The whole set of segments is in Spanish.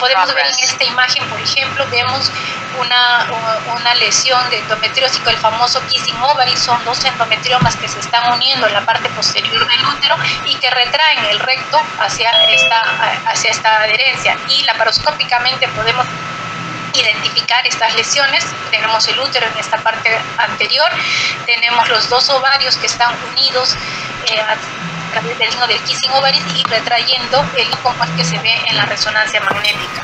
podemos ver en esta imagen, por ejemplo, vemos una lesión de endometriosis, el famoso kissing ovary. Son dos endometriomas que se están uniendo en la parte posterior del útero y que retraen el recto hacia esta adherencia, y laparoscópicamente podemos identificar estas lesiones. Tenemos el útero en esta parte anterior, tenemos los dos ovarios que están unidos a través del signo del kissing ovary y retrayendo el como que se ve en la resonancia magnética.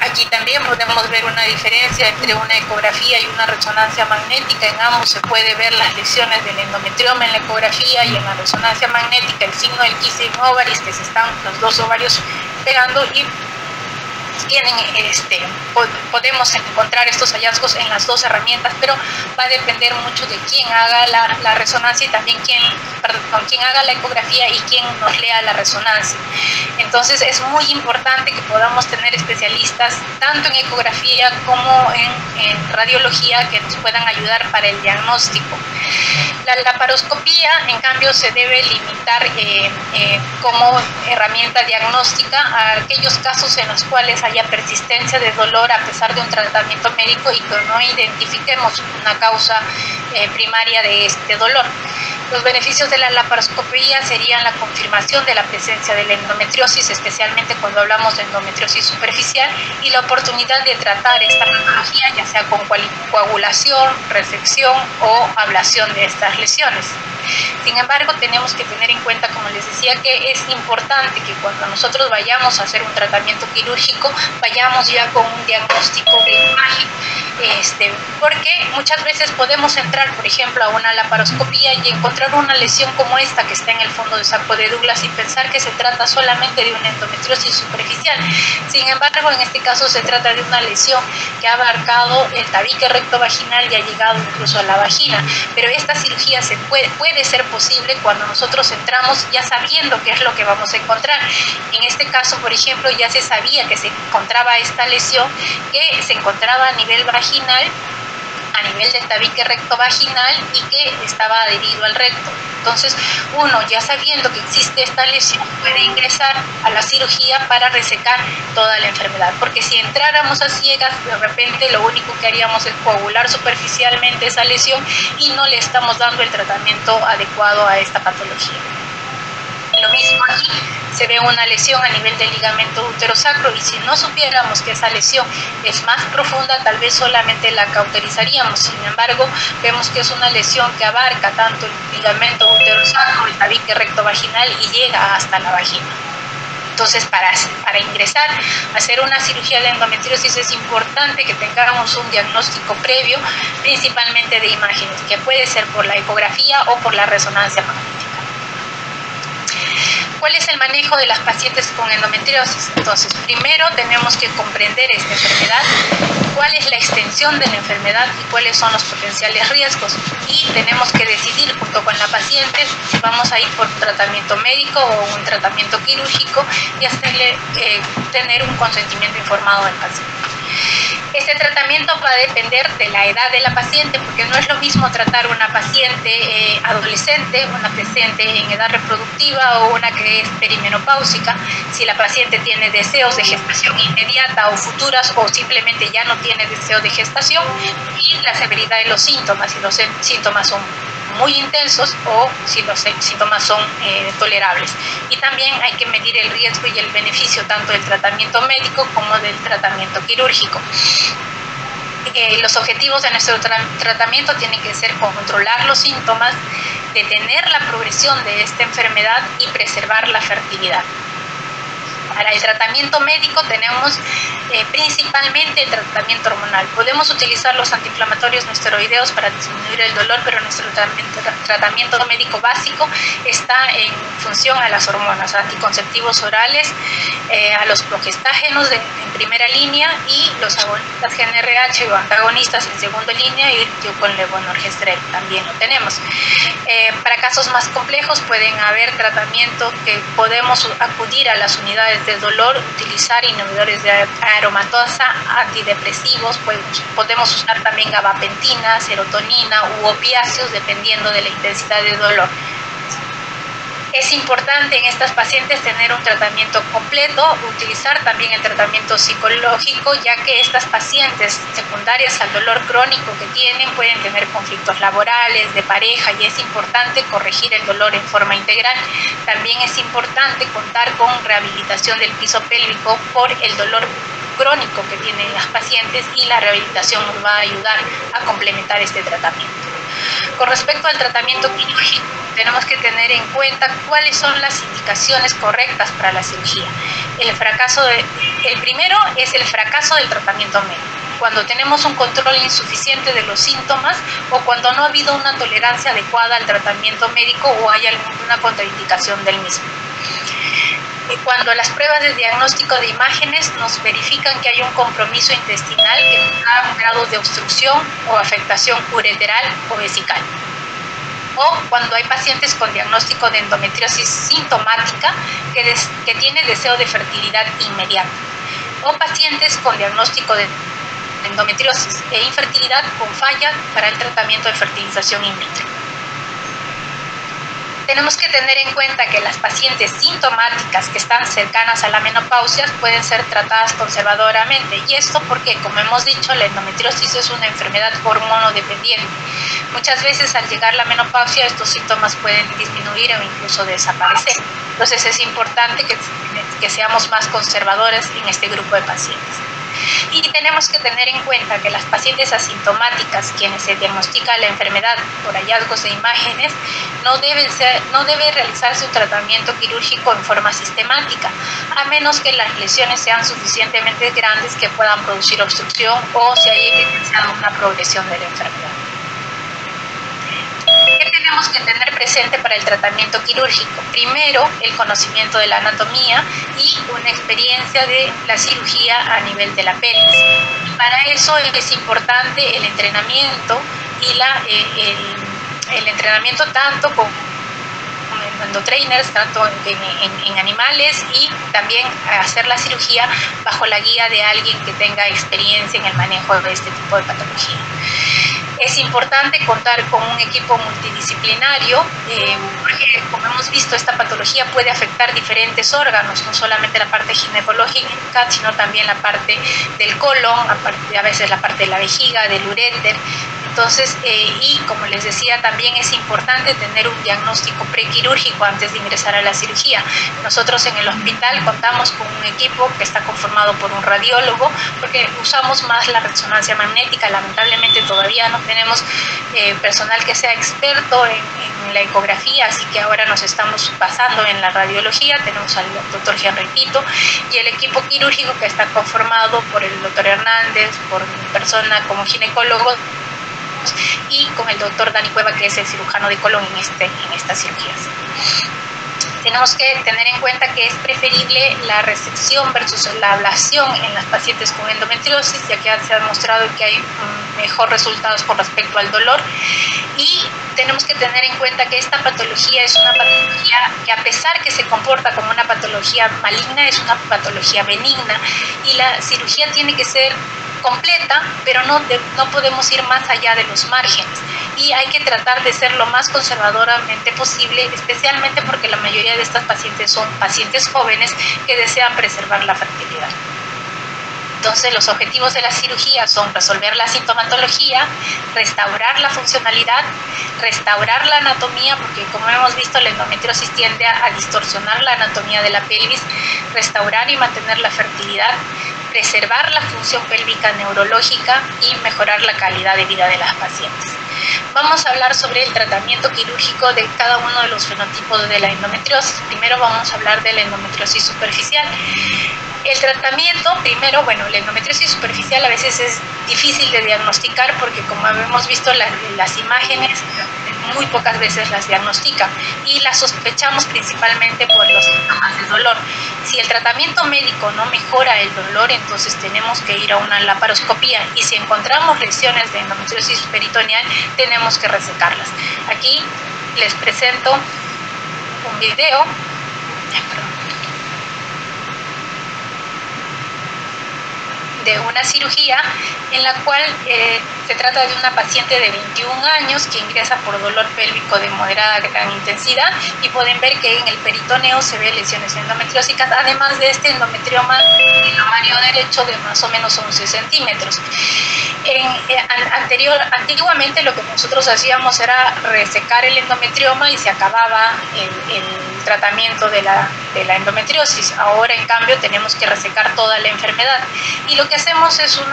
Aquí también podemos ver una diferencia entre una ecografía y una resonancia magnética. En ambos se puede ver las lesiones del endometrioma en la ecografía, y en la resonancia magnética el signo del kissing ovary, que se están los dos ovarios pegando, y podemos encontrar estos hallazgos en las dos herramientas, pero va a depender mucho de quién haga la resonancia y también quién haga la ecografía y quién nos lea la resonancia. Entonces es muy importante que podamos tener especialistas tanto en ecografía como en radiología que nos puedan ayudar para el diagnóstico. La laparoscopía, en cambio, se debe limitar como herramienta diagnóstica a aquellos casos en los cuales haya persistencia de dolor a pesar de un tratamiento médico y que no identifiquemos una causa primaria de este dolor. Los beneficios de la laparoscopía serían la confirmación de la presencia de la endometriosis, especialmente cuando hablamos de endometriosis superficial, y la oportunidad de tratar esta patología, ya sea con coagulación, resección o ablación de estas lesiones. Sin embargo, tenemos que tener en cuenta, como les decía, que es importante que cuando nosotros vayamos a hacer un tratamiento quirúrgico, vayamos ya con un diagnóstico de imagen, porque muchas veces podemos entrar, por ejemplo, a una laparoscopía y encontrar una lesión como esta que está en el fondo del saco de Douglas y pensar que se trata solamente de una endometriosis superficial. Sin embargo, en este caso se trata de una lesión que ha abarcado el tabique rectovaginal y ha llegado incluso a la vagina, pero esta cirugía puede ser posible cuando nosotros entramos ya sabiendo qué es lo que vamos a encontrar. En este caso, por ejemplo, ya se sabía que se encontraba esta lesión, que se encontraba a nivel vaginal, a nivel del tabique rectovaginal, y que estaba adherido al recto. Entonces, uno, ya sabiendo que existe esta lesión, puede ingresar a la cirugía para resecar toda la enfermedad, porque si entráramos a ciegas, de repente lo único que haríamos es coagular superficialmente esa lesión y no le estamos dando el tratamiento adecuado a esta patología. Lo mismo aquí, se ve una lesión a nivel del ligamento uterosacro, y si no supiéramos que esa lesión es más profunda, tal vez solamente la cauterizaríamos. Sin embargo, vemos que es una lesión que abarca tanto el ligamento uterosacro, el tabique rectovaginal, y llega hasta la vagina. Entonces, para ingresar a hacer una cirugía de endometriosis es importante que tengamos un diagnóstico previo, principalmente de imágenes, que puede ser por la ecografía o por la resonancia magnética. ¿Cuál es el manejo de las pacientes con endometriosis? Entonces, primero tenemos que comprender esta enfermedad, cuál es la extensión de la enfermedad y cuáles son los potenciales riesgos. Y tenemos que decidir junto con la paciente si vamos a ir por tratamiento médico o un tratamiento quirúrgico, y hacerle tener un consentimiento informado del paciente. Este tratamiento va a depender de la edad de la paciente, porque no es lo mismo tratar una paciente adolescente, una paciente en edad reproductiva o una que es perimenopáusica, si la paciente tiene deseos de gestación inmediata o futuras, o simplemente ya no tiene deseo de gestación, y la severidad de los síntomas, si los síntomas son muy intensos o si los síntomas son tolerables. Y también hay que medir el riesgo y el beneficio tanto del tratamiento médico como del tratamiento quirúrgico. Los objetivos de nuestro tratamiento tienen que ser controlar los síntomas, detener la progresión de esta enfermedad y preservar la fertilidad. Para el tratamiento médico tenemos principalmente el tratamiento hormonal. Podemos utilizar los antiinflamatorios no esteroideos para disminuir el dolor, pero nuestro tratamiento médico básico está en función a las hormonas, anticonceptivos orales, a los progestágenos en primera línea, y los agonistas GnRH o antagonistas en segunda línea, y con levonorgestrel también lo tenemos. Para casos más complejos pueden haber tratamientos que podemos acudir a las unidades de dolor, utilizar inhibidores de aromatasa, antidepresivos, podemos usar también gabapentina, serotonina u opiáceos dependiendo de la intensidad de dolor. Es importante en estas pacientes tener un tratamiento completo, utilizar también el tratamiento psicológico, ya que estas pacientes secundarias al dolor crónico que tienen pueden tener conflictos laborales, de pareja, y es importante corregir el dolor en forma integral. También es importante contar con rehabilitación del piso pélvico por el dolor crónico que tienen las pacientes, y la rehabilitación nos va a ayudar a complementar este tratamiento. Con respecto al tratamiento quirúrgico, tenemos que tener en cuenta cuáles son las indicaciones correctas para la cirugía. El primero es el fracaso del tratamiento médico, cuando tenemos un control insuficiente de los síntomas o cuando no ha habido una tolerancia adecuada al tratamiento médico o hay alguna contraindicación del mismo. Cuando las pruebas de diagnóstico de imágenes nos verifican que hay un compromiso intestinal que nos da un grado de obstrucción o afectación ureteral o vesical. O cuando hay pacientes con diagnóstico de endometriosis sintomática que tiene deseo de fertilidad inmediata. O pacientes con diagnóstico de endometriosis e infertilidad con falla para el tratamiento de fertilización in vitro. Tenemos que tener en cuenta que las pacientes sintomáticas que están cercanas a la menopausia pueden ser tratadas conservadoramente, y esto porque, como hemos dicho, la endometriosis es una enfermedad hormonodependiente. Muchas veces al llegar la menopausia estos síntomas pueden disminuir o incluso desaparecer. Entonces es importante que seamos más conservadores en este grupo de pacientes. Y tenemos que tener en cuenta que las pacientes asintomáticas, quienes se diagnostica la enfermedad por hallazgos de imágenes, no debe realizarse un tratamiento quirúrgico en forma sistemática, a menos que las lesiones sean suficientemente grandes que puedan producir obstrucción o se haya evidenciado una progresión de la enfermedad. ¿Qué tenemos que tener presente para el tratamiento quirúrgico? Primero, el conocimiento de la anatomía y una experiencia de la cirugía a nivel de la pelvis. Y para eso es importante el entrenamiento y el entrenamiento tanto con endotrainers, tanto en animales, y también hacer la cirugía bajo la guía de alguien que tenga experiencia en el manejo de este tipo de patología. Es importante contar con un equipo multidisciplinario, porque, como hemos visto, esta patología puede afectar diferentes órganos, no solamente la parte ginecológica, sino también la parte del colon, a veces la parte de la vejiga, del uréter. Entonces, y como les decía, también es importante tener un diagnóstico prequirúrgico antes de ingresar a la cirugía. Nosotros en el hospital contamos con un equipo que está conformado por un radiólogo, porque usamos más la resonancia magnética. Lamentablemente todavía no tenemos personal que sea experto en la ecografía, así que ahora nos estamos basando en la radiología. Tenemos al doctor Henry Tito y el equipo quirúrgico que está conformado por el doctor Hernández, por mi persona como ginecólogo, y con el doctor Dani Cueva, que es el cirujano de colon en estas cirugías. Tenemos que tener en cuenta que es preferible la resección versus la ablación en las pacientes con endometriosis, ya que se ha demostrado que hay mejores resultados con respecto al dolor. Y tenemos que tener en cuenta que esta patología es una patología que, a pesar que se comporta como una patología maligna, es una patología benigna, y la cirugía tiene que ser completa, pero no podemos ir más allá de los márgenes, y hay que tratar de ser lo más conservadoramente posible, especialmente porque la mayoría de estas pacientes son pacientes jóvenes que desean preservar la fertilidad. Entonces, los objetivos de la cirugía son resolver la sintomatología, restaurar la funcionalidad, restaurar la anatomía, porque como hemos visto, la endometriosis tiende a distorsionar la anatomía de la pelvis, restaurar y mantener la fertilidad, preservar la función pélvica neurológica y mejorar la calidad de vida de las pacientes. Vamos a hablar sobre el tratamiento quirúrgico de cada uno de los fenotipos de la endometriosis. Primero vamos a hablar de la endometriosis superficial. El tratamiento, primero, la endometriosis superficial a veces es difícil de diagnosticar porque, como hemos visto, las imágenes muy pocas veces las diagnostican y las sospechamos principalmente por los síntomas del dolor. Si el tratamiento médico no mejora el dolor, entonces tenemos que ir a una laparoscopía, y si encontramos lesiones de endometriosis peritoneal, tenemos que resecarlas. Aquí les presento un video de una cirugía en la cual se trata de una paciente de 21 años que ingresa por dolor pélvico de moderada a gran intensidad, y pueden ver que en el peritoneo se ve lesiones endometriósicas, además de este endometrioma en el ovario derecho de más o menos 11 centímetros. Antiguamente lo que nosotros hacíamos era resecar el endometrioma y se acababa el tratamiento de la endometriosis. Ahora, en cambio, tenemos que resecar toda la enfermedad, y lo que hacemos es un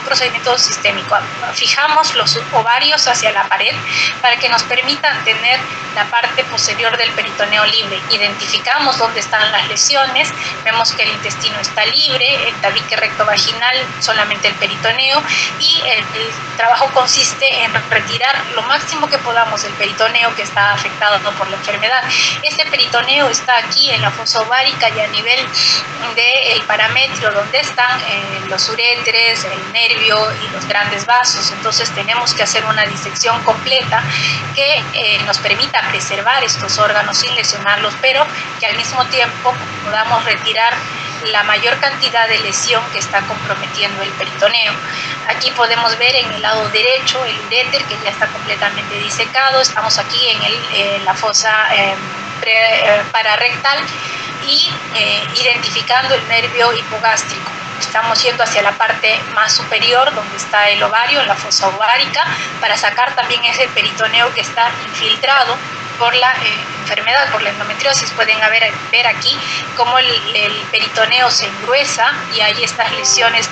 procedimiento sistémico. Fijamos los ovarios hacia la pared para que nos permitan tener la parte posterior del peritoneo libre. Identificamos dónde están las lesiones, vemos que el intestino está libre, el tabique rectovaginal solamente el peritoneo, y el trabajo consiste en retirar lo máximo que podamos del peritoneo que está afectado por la enfermedad. Este peritoneo está aquí en la fosa ovárica y a nivel del parametrio, donde están los uréteres, el nervio y los grandes vasos. Entonces tenemos que hacer una disección completa que nos permita preservar estos órganos sin lesionarlos, pero que al mismo tiempo podamos retirar la mayor cantidad de lesión que está comprometiendo el peritoneo. Aquí podemos ver en el lado derecho el uréter, que ya está completamente disecado. Estamos aquí en la fosa pararectal y identificando el nervio hipogástrico. Estamos yendo hacia la parte más superior, donde está el ovario, la fosa ovárica, para sacar también ese peritoneo que está infiltrado por la enfermedad, por la endometriosis. Pueden ver aquí cómo el peritoneo se engruesa y hay estas lesiones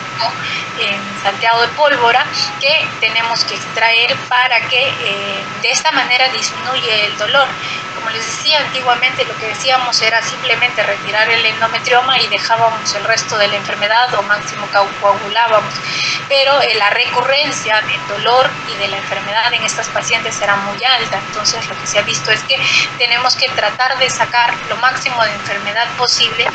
salteado de pólvora que tenemos que extraer para que de esta manera disminuye el dolor. Como les decía, antiguamente lo que decíamos era simplemente retirar el endometrioma y dejábamos el resto de la enfermedad, o máximo coagulábamos, pero la recurrencia del dolor y de la enfermedad en estas pacientes era muy alta. Entonces lo que se ha visto es que tenemos que tratar de sacar lo máximo de enfermedad posible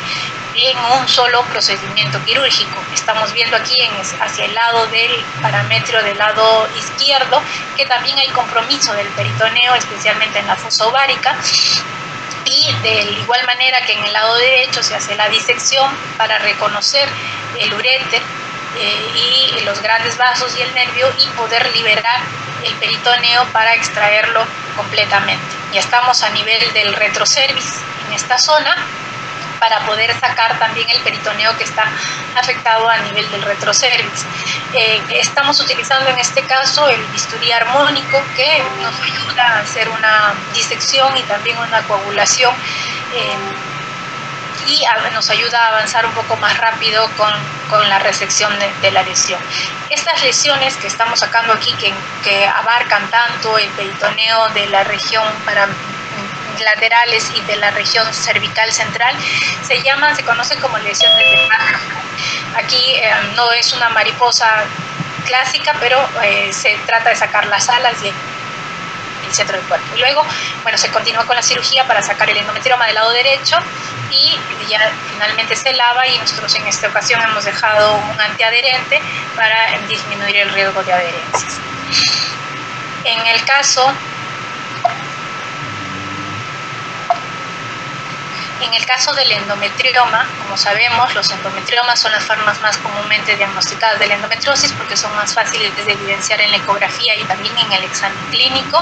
en un solo procedimiento quirúrgico. Estamos viendo aquí hacia el lado del parametrio del lado izquierdo que también hay compromiso del peritoneo, especialmente en la fosa ovárica, y de igual manera que en el lado derecho se hace la disección para reconocer el uréter y los grandes vasos y el nervio, y poder liberar el peritoneo para extraerlo completamente. Ya estamos a nivel del retrocervix en esta zona, para poder sacar también el peritoneo que está afectado a nivel del retrocervix. Estamos utilizando en este caso el bisturí armónico, que nos ayuda a hacer una disección y también una coagulación, y nos ayuda a avanzar un poco más rápido con la resección de la lesión. Estas lesiones que estamos sacando aquí, que abarcan tanto el peritoneo de la región laterales y de la región cervical central, se conocen como lesiones de pájaro. Aquí no es una mariposa clásica, pero se trata de sacar las alas y el centro del cuerpo. Y luego, se continúa con la cirugía para sacar el endometrioma del lado derecho, y ya finalmente se lava, y nosotros en esta ocasión hemos dejado un antiadherente para disminuir el riesgo de adherencias. En el caso del endometrioma, como sabemos, los endometriomas son las formas más comúnmente diagnosticadas de la endometriosis porque son más fáciles de evidenciar en la ecografía y también en el examen clínico.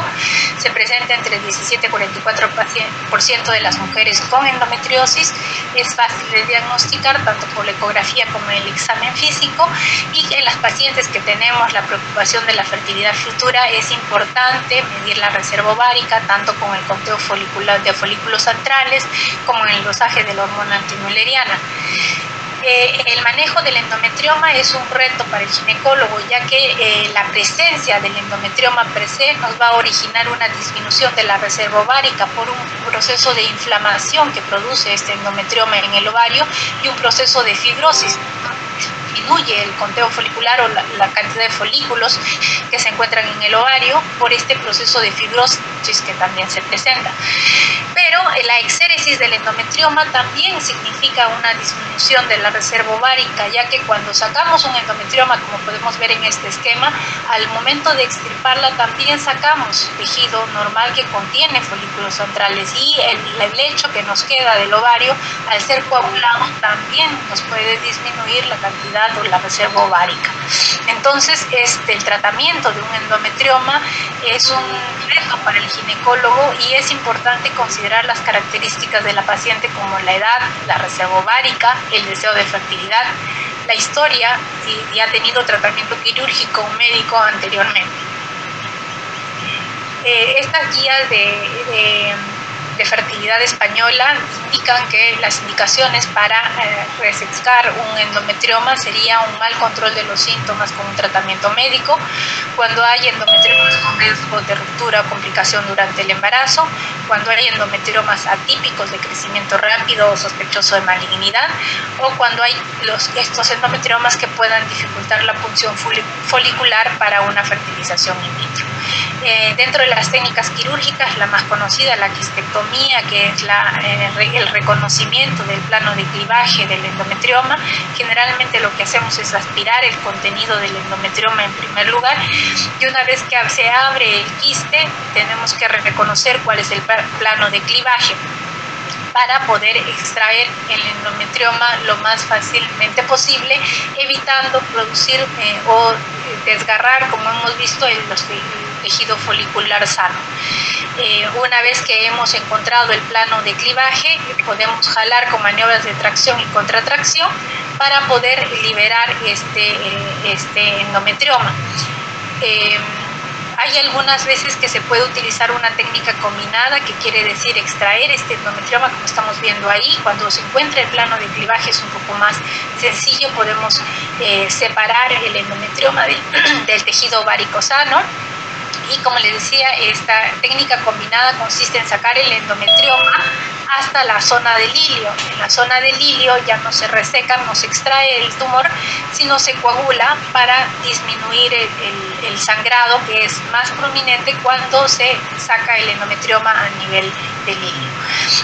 Se presenta entre 17 y 44% de las mujeres con endometriosis. Es fácil de diagnosticar tanto por la ecografía como en el examen físico, y en las pacientes que tenemos la preocupación de la fertilidad futura es importante medir la reserva ovárica, tanto con el conteo folicular de folículos centrales como en el dosaje de la hormona antimülleriana. El manejo del endometrioma es un reto para el ginecólogo, ya que la presencia del endometrioma per se nos va a originar una disminución de la reserva ovárica por un proceso de inflamación que produce este endometrioma en el ovario y un proceso de fibrosis. Disminuye el conteo folicular o la cantidad de folículos que se encuentran en el ovario por este proceso de fibrosis que también se presenta. Pero la exéresis del endometrioma también significa una disminución de la reserva ovárica, ya que cuando sacamos un endometrioma, como podemos ver en este esquema, al momento de extirparla también sacamos tejido normal que contiene folículos centrales, y el lecho que nos queda del ovario, al ser coagulado, también nos puede disminuir la cantidad fertilidad o la reserva ovárica. Entonces, el tratamiento de un endometrioma es un reto para el ginecólogo y es importante considerar las características de la paciente como la edad, la reserva ovárica, el deseo de fertilidad, la historia, si ha tenido tratamiento quirúrgico o médico anteriormente. Estas guías de fertilidad española indican que las indicaciones para resecar un endometrioma sería un mal control de los síntomas con un tratamiento médico, cuando hay endometriomas con riesgo de ruptura o complicación durante el embarazo, cuando hay endometriomas atípicos de crecimiento rápido o sospechoso de malignidad, o cuando hay estos endometriomas que puedan dificultar la punción folicular para una fertilización in vitro. Dentro de las técnicas quirúrgicas, la más conocida, la quistectomía, que es el reconocimiento del plano de clivaje del endometrioma. Generalmente lo que hacemos es aspirar el contenido del endometrioma en primer lugar, y una vez que se abre el quiste, tenemos que reconocer cuál es el plano de clivaje para poder extraer el endometrioma lo más fácilmente posible, evitando producir o desgarrar, como hemos visto, el tejido folicular sano. Una vez que hemos encontrado el plano de clivaje, podemos jalar con maniobras de tracción y contratracción para poder liberar este endometrioma. Hay algunas veces que se puede utilizar una técnica combinada, que quiere decir extraer este endometrioma, como estamos viendo ahí. Cuando se encuentra el plano de clivaje es un poco más sencillo, podemos separar el endometrioma del tejido ovárico sano. Y como les decía, esta técnica combinada consiste en sacar el endometrioma hasta la zona del ilio. En la zona del ilio ya no se reseca, no se extrae el tumor, sino se coagula para disminuir el sangrado, que es más prominente cuando se saca el endometrioma a nivel del ilio.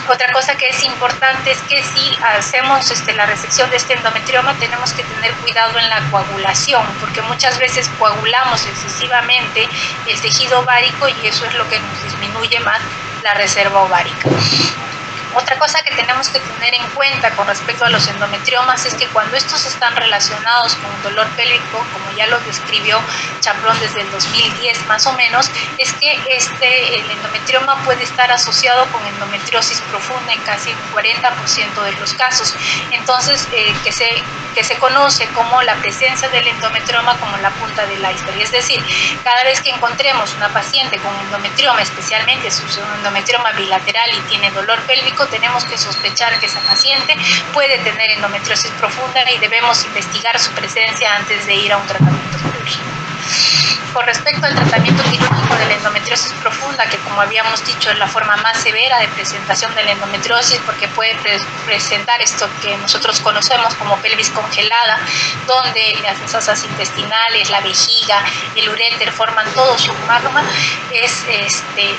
Otra cosa que es importante es que si hacemos la resección de este endometrioma, tenemos que tener cuidado en la coagulación, porque muchas veces coagulamos excesivamente el tejido ovárico y eso es lo que nos disminuye más la reserva ovárica. Otra cosa que tenemos que tener en cuenta con respecto a los endometriomas es que cuando estos están relacionados con dolor pélvico, como ya lo describió Chambrón desde el 2010 más o menos, es que el endometrioma puede estar asociado con endometriosis profunda en casi un 40% de los casos. Entonces, que se conoce como la presencia del endometrioma como la punta del iceberg. Es decir, cada vez que encontremos una paciente con endometrioma, especialmente si es un endometrioma bilateral y tiene dolor pélvico, tenemos que sospechar que esa paciente puede tener endometriosis profunda y debemos investigar su presencia antes de ir a un tratamiento quirúrgico. Con respecto al tratamiento quirúrgico de la endometriosis profunda, que como habíamos dicho es la forma más severa de presentación de la endometriosis, porque puede presentar esto que nosotros conocemos como pelvis congelada, donde las masas intestinales, la vejiga, el uréter forman todo su magma, es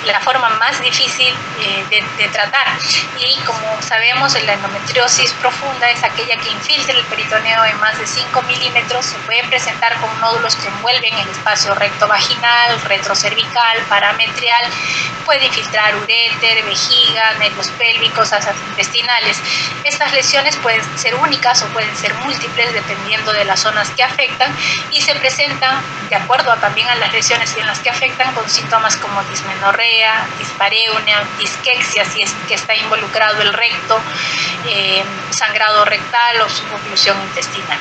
la forma más difícil de tratar. Y como sabemos, la endometriosis profunda es aquella que infiltra el peritoneo en más de 5 milímetros, se puede presentar con nódulos que envuelven el espacio rectovaginal, retrocervical, parametrial, puede infiltrar uréter, vejiga, nervios pélvicos, asas intestinales. Estas lesiones pueden ser únicas o pueden ser múltiples dependiendo de las zonas que afectan y se presentan de acuerdo también a las lesiones en las que afectan con síntomas como dismenorrea, dispareunia, disquexia si es que está involucrado el recto, sangrado rectal o suboclusión intestinal.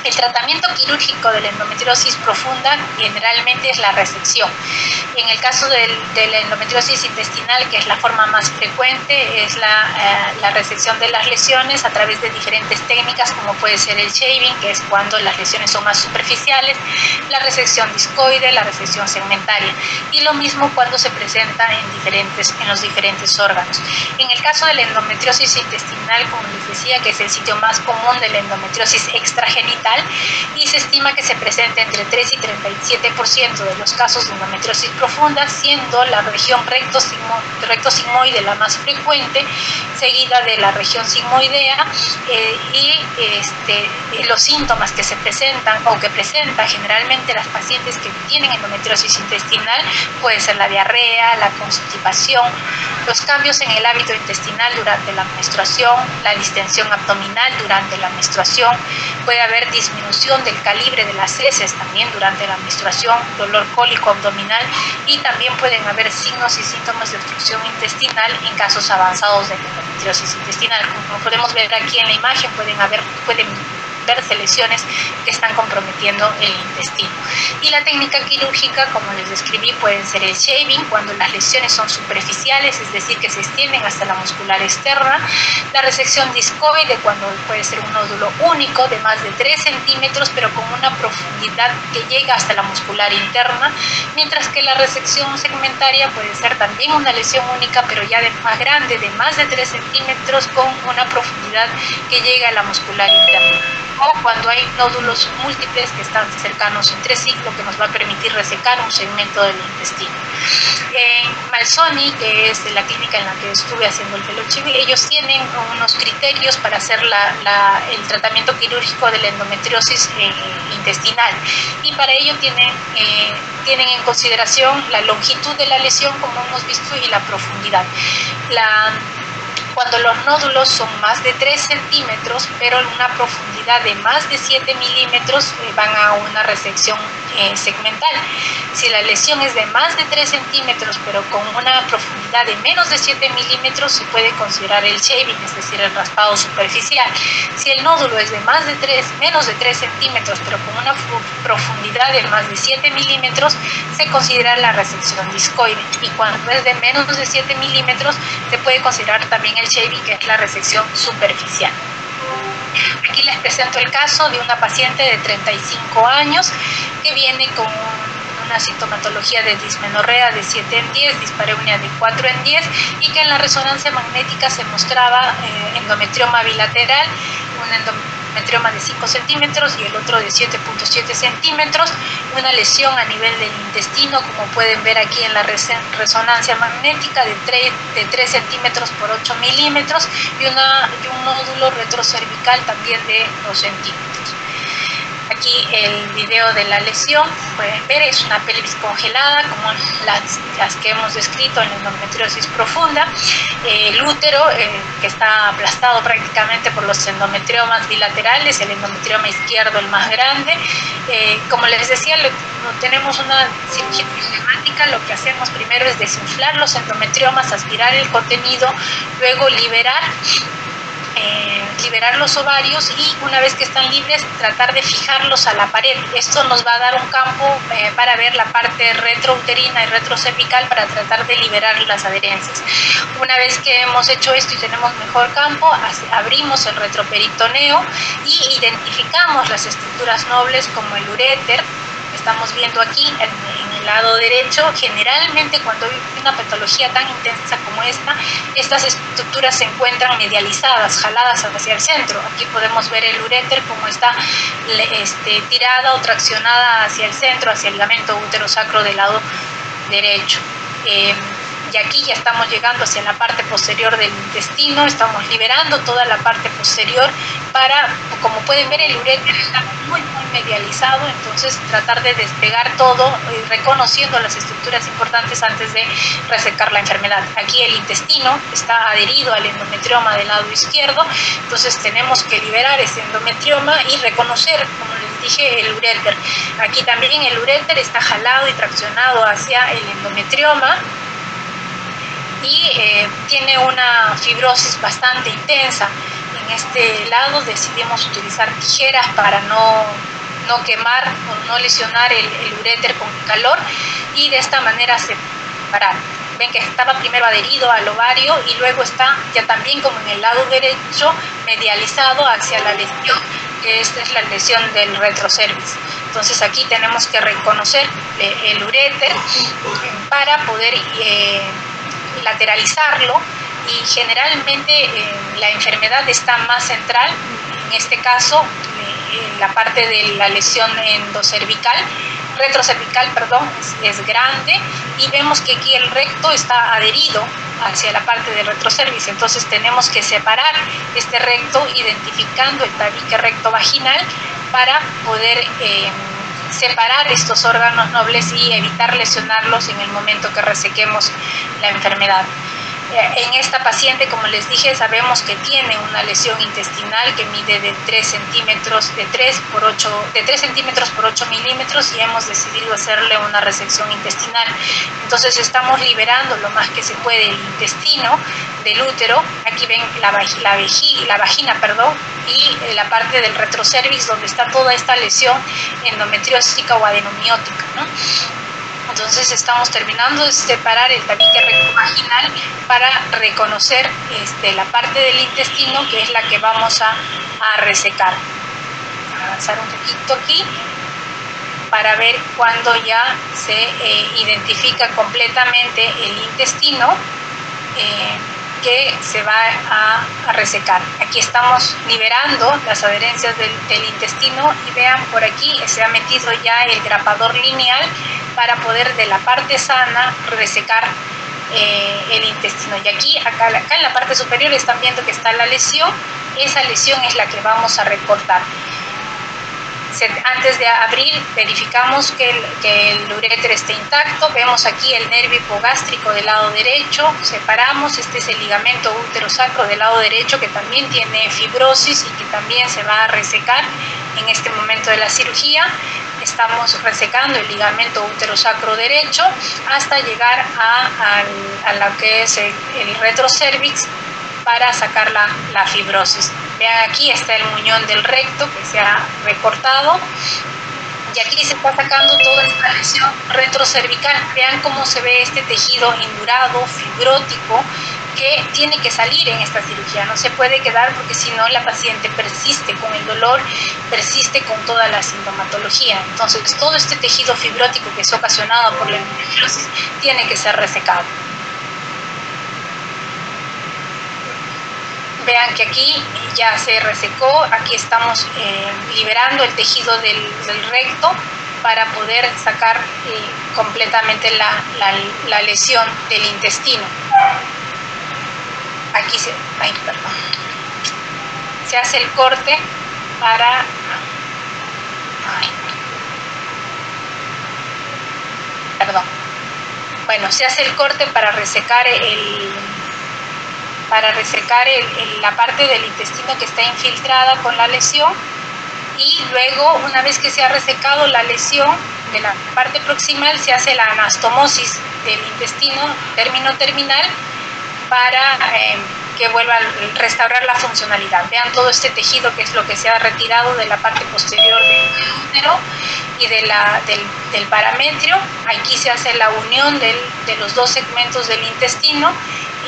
El tratamiento quirúrgico de la endometriosis profunda generalmente es la resección. En el caso de la endometriosis intestinal, que es la forma más frecuente, es la resección de las lesiones a través de diferentes técnicas, como puede ser el shaving, que es cuando las lesiones son más superficiales, la resección discoide, la resección segmentaria, y lo mismo cuando se presenta en los diferentes órganos. En el caso de la endometriosis intestinal, como les decía, que es el sitio más común de la endometriosis extragenital, y se estima que se presenta entre 3 y 37% de los casos de endometriosis profunda, siendo la región rectosigmoide la más frecuente, seguida de la región sigmoidea, y los síntomas que se presentan o que presentan generalmente las pacientes que tienen endometriosis intestinal puede ser la diarrea, la constipación, los cambios en el hábito intestinal durante la menstruación, la distensión abdominal durante la menstruación, puede haber disminución del calibre de las heces también durante la menstruación, dolor cólico abdominal, y también pueden haber signos y síntomas de obstrucción intestinal en casos avanzados de endometriosis intestinal. Como podemos ver aquí en la imagen, pueden verse lesiones que están comprometiendo el intestino. Y la técnica quirúrgica, como les describí, pueden ser el shaving, cuando las lesiones son superficiales, es decir, que se extienden hasta la muscular externa; la resección discoide, cuando puede ser un nódulo único de más de 3 centímetros, pero con una profundidad que llega hasta la muscular interna; mientras que la resección segmentaria puede ser también una lesión única, pero ya de más grande, de más de 3 centímetros, con una profundidad que llega a la muscular interna; o cuando hay nódulos múltiples que están cercanos entre sí, lo que nos va a permitir resecar un segmento del intestino. En Malsoni, que es la clínica en la que estuve haciendo el Fellowship, ellos tienen unos criterios para hacer el tratamiento quirúrgico de la endometriosis intestinal, y para ello tienen en consideración la longitud de la lesión, como hemos visto, y la profundidad. Cuando los nódulos son más de 3 centímetros, pero en una profundidad de más de 7 milímetros, van a una resección segmental. Si la lesión es de más de 3 centímetros, pero con una profundidad de menos de 7 milímetros, se puede considerar el shaving, es decir, el raspado superficial. Si el nódulo es de menos de 3 centímetros, pero con una profundidad de más de 7 milímetros, se considera la resección discoide. Y cuando es de menos de 7 milímetros, se puede considerar también el shaving, que es la resección superficial. Aquí les presento el caso de una paciente de 35 años que viene con una sintomatología de dismenorrea de 7 en 10, dispareunia de 4 en 10, y que en la resonancia magnética se mostraba endometrioma bilateral, un endometrioma de 5 centímetros y el otro de 7.7 centímetros, una lesión a nivel del intestino, como pueden ver aquí en la resonancia magnética, de 3 centímetros por 8 milímetros, y un nódulo retrocervical también de 2 centímetros. Aquí el video de la lesión, pueden ver, es una pelvis congelada, como las que hemos descrito en la endometriosis profunda. El útero, que está aplastado prácticamente por los endometriomas bilaterales, el endometrioma izquierdo el más grande. Como les decía, no tenemos una cirugía sistemática. Lo que hacemos primero es desinflar los endometriomas, aspirar el contenido, luego liberar los ovarios, y una vez que están libres, tratar de fijarlos a la pared. Esto nos va a dar un campo para ver la parte retrouterina y retrocervical, para tratar de liberar las adherencias. Una vez que hemos hecho esto y tenemos mejor campo, abrimos el retroperitoneo y identificamos las estructuras nobles, como el uréter. Estamos viendo aquí en el lado derecho. Generalmente, cuando hay una patología tan intensa como estas estructuras se encuentran medializadas, jaladas hacia el centro. Aquí podemos ver el uréter como está tirada o traccionada hacia el centro, hacia el ligamento útero-sacro del lado derecho. Y aquí ya estamos llegando hacia la parte posterior del intestino, estamos liberando toda la parte posterior como pueden ver, el uréter está muy medializado, entonces tratar de despegar todo, reconociendo las estructuras importantes antes de resecar la enfermedad. Aquí el intestino está adherido al endometrioma del lado izquierdo, entonces tenemos que liberar ese endometrioma y reconocer, como les dije, el uréter. Aquí también el uréter está jalado y traccionado hacia el endometrioma, y tiene una fibrosis bastante intensa. En este lado decidimos utilizar tijeras para no quemar o no lesionar el uréter con el calor, y de esta manera separar. Ven que estaba primero adherido al ovario y luego está ya también, como en el lado derecho, medializado hacia la lesión, que esta es la lesión del retrocervix. Entonces aquí tenemos que reconocer el uréter para poder lateralizarlo, y generalmente la enfermedad está más central. En este caso, en la parte de la lesión retrocervical, es grande, y vemos que aquí el recto está adherido hacia la parte del retrocervix. Entonces tenemos que separar este recto, identificando el tabique recto vaginal, para poder separar estos órganos nobles y evitar lesionarlos en el momento que resequemos la enfermedad. En esta paciente, como les dije, sabemos que tiene una lesión intestinal que mide de 3 centímetros, de 3 centímetros por 8 milímetros, y hemos decidido hacerle una resección intestinal. Entonces estamos liberando lo más que se puede el intestino del útero. Aquí ven la vagina, y la parte del retrocervix donde está toda esta lesión endometriósica o adenomiótica, ¿no? Entonces estamos terminando de separar el tabique rectovaginal para reconocer la parte del intestino, que es la que vamos a resecar. Avanzar un poquito aquí para ver cuando ya se identifica completamente el intestino que se va a resecar. Aquí estamos liberando las adherencias del intestino, y vean por aquí se ha metido ya el grapador lineal para poder de la parte sana resecar el intestino. Y aquí, acá en la parte superior están viendo que está la lesión. Esa lesión es la que vamos a recortar. Antes de abrir, verificamos que el uréter esté intacto. Vemos aquí el nervio hipogástrico del lado derecho. Separamos, este es el ligamento útero-sacro del lado derecho, que también tiene fibrosis y que también se va a resecar en este momento de la cirugía. Estamos resecando el ligamento útero-sacro derecho hasta llegar a lo que es el retrocervix para sacar la fibrosis. Vean, aquí está el muñón del recto que se ha recortado, y aquí se está sacando toda esta lesión retrocervical. Vean cómo se ve este tejido indurado, fibrótico, que tiene que salir en esta cirugía. No se puede quedar, porque si no la paciente persiste con el dolor, persiste con toda la sintomatología. Entonces todo este tejido fibrótico que es ocasionado por la endometriosis tiene que ser resecado. Vean que aquí ya se resecó. Aquí estamos liberando el tejido del recto para poder sacar completamente la lesión del intestino. Aquí se hace el corte para se hace el corte para resecar la parte del intestino que está infiltrada con la lesión, y luego, una vez que se ha resecado la lesión de la parte proximal, se hace la anastomosis del intestino término terminal para que vuelva a restaurar la funcionalidad. Vean todo este tejido, que es lo que se ha retirado de la parte posterior del útero y del parametrio. Aquí se hace la unión de los dos segmentos del intestino,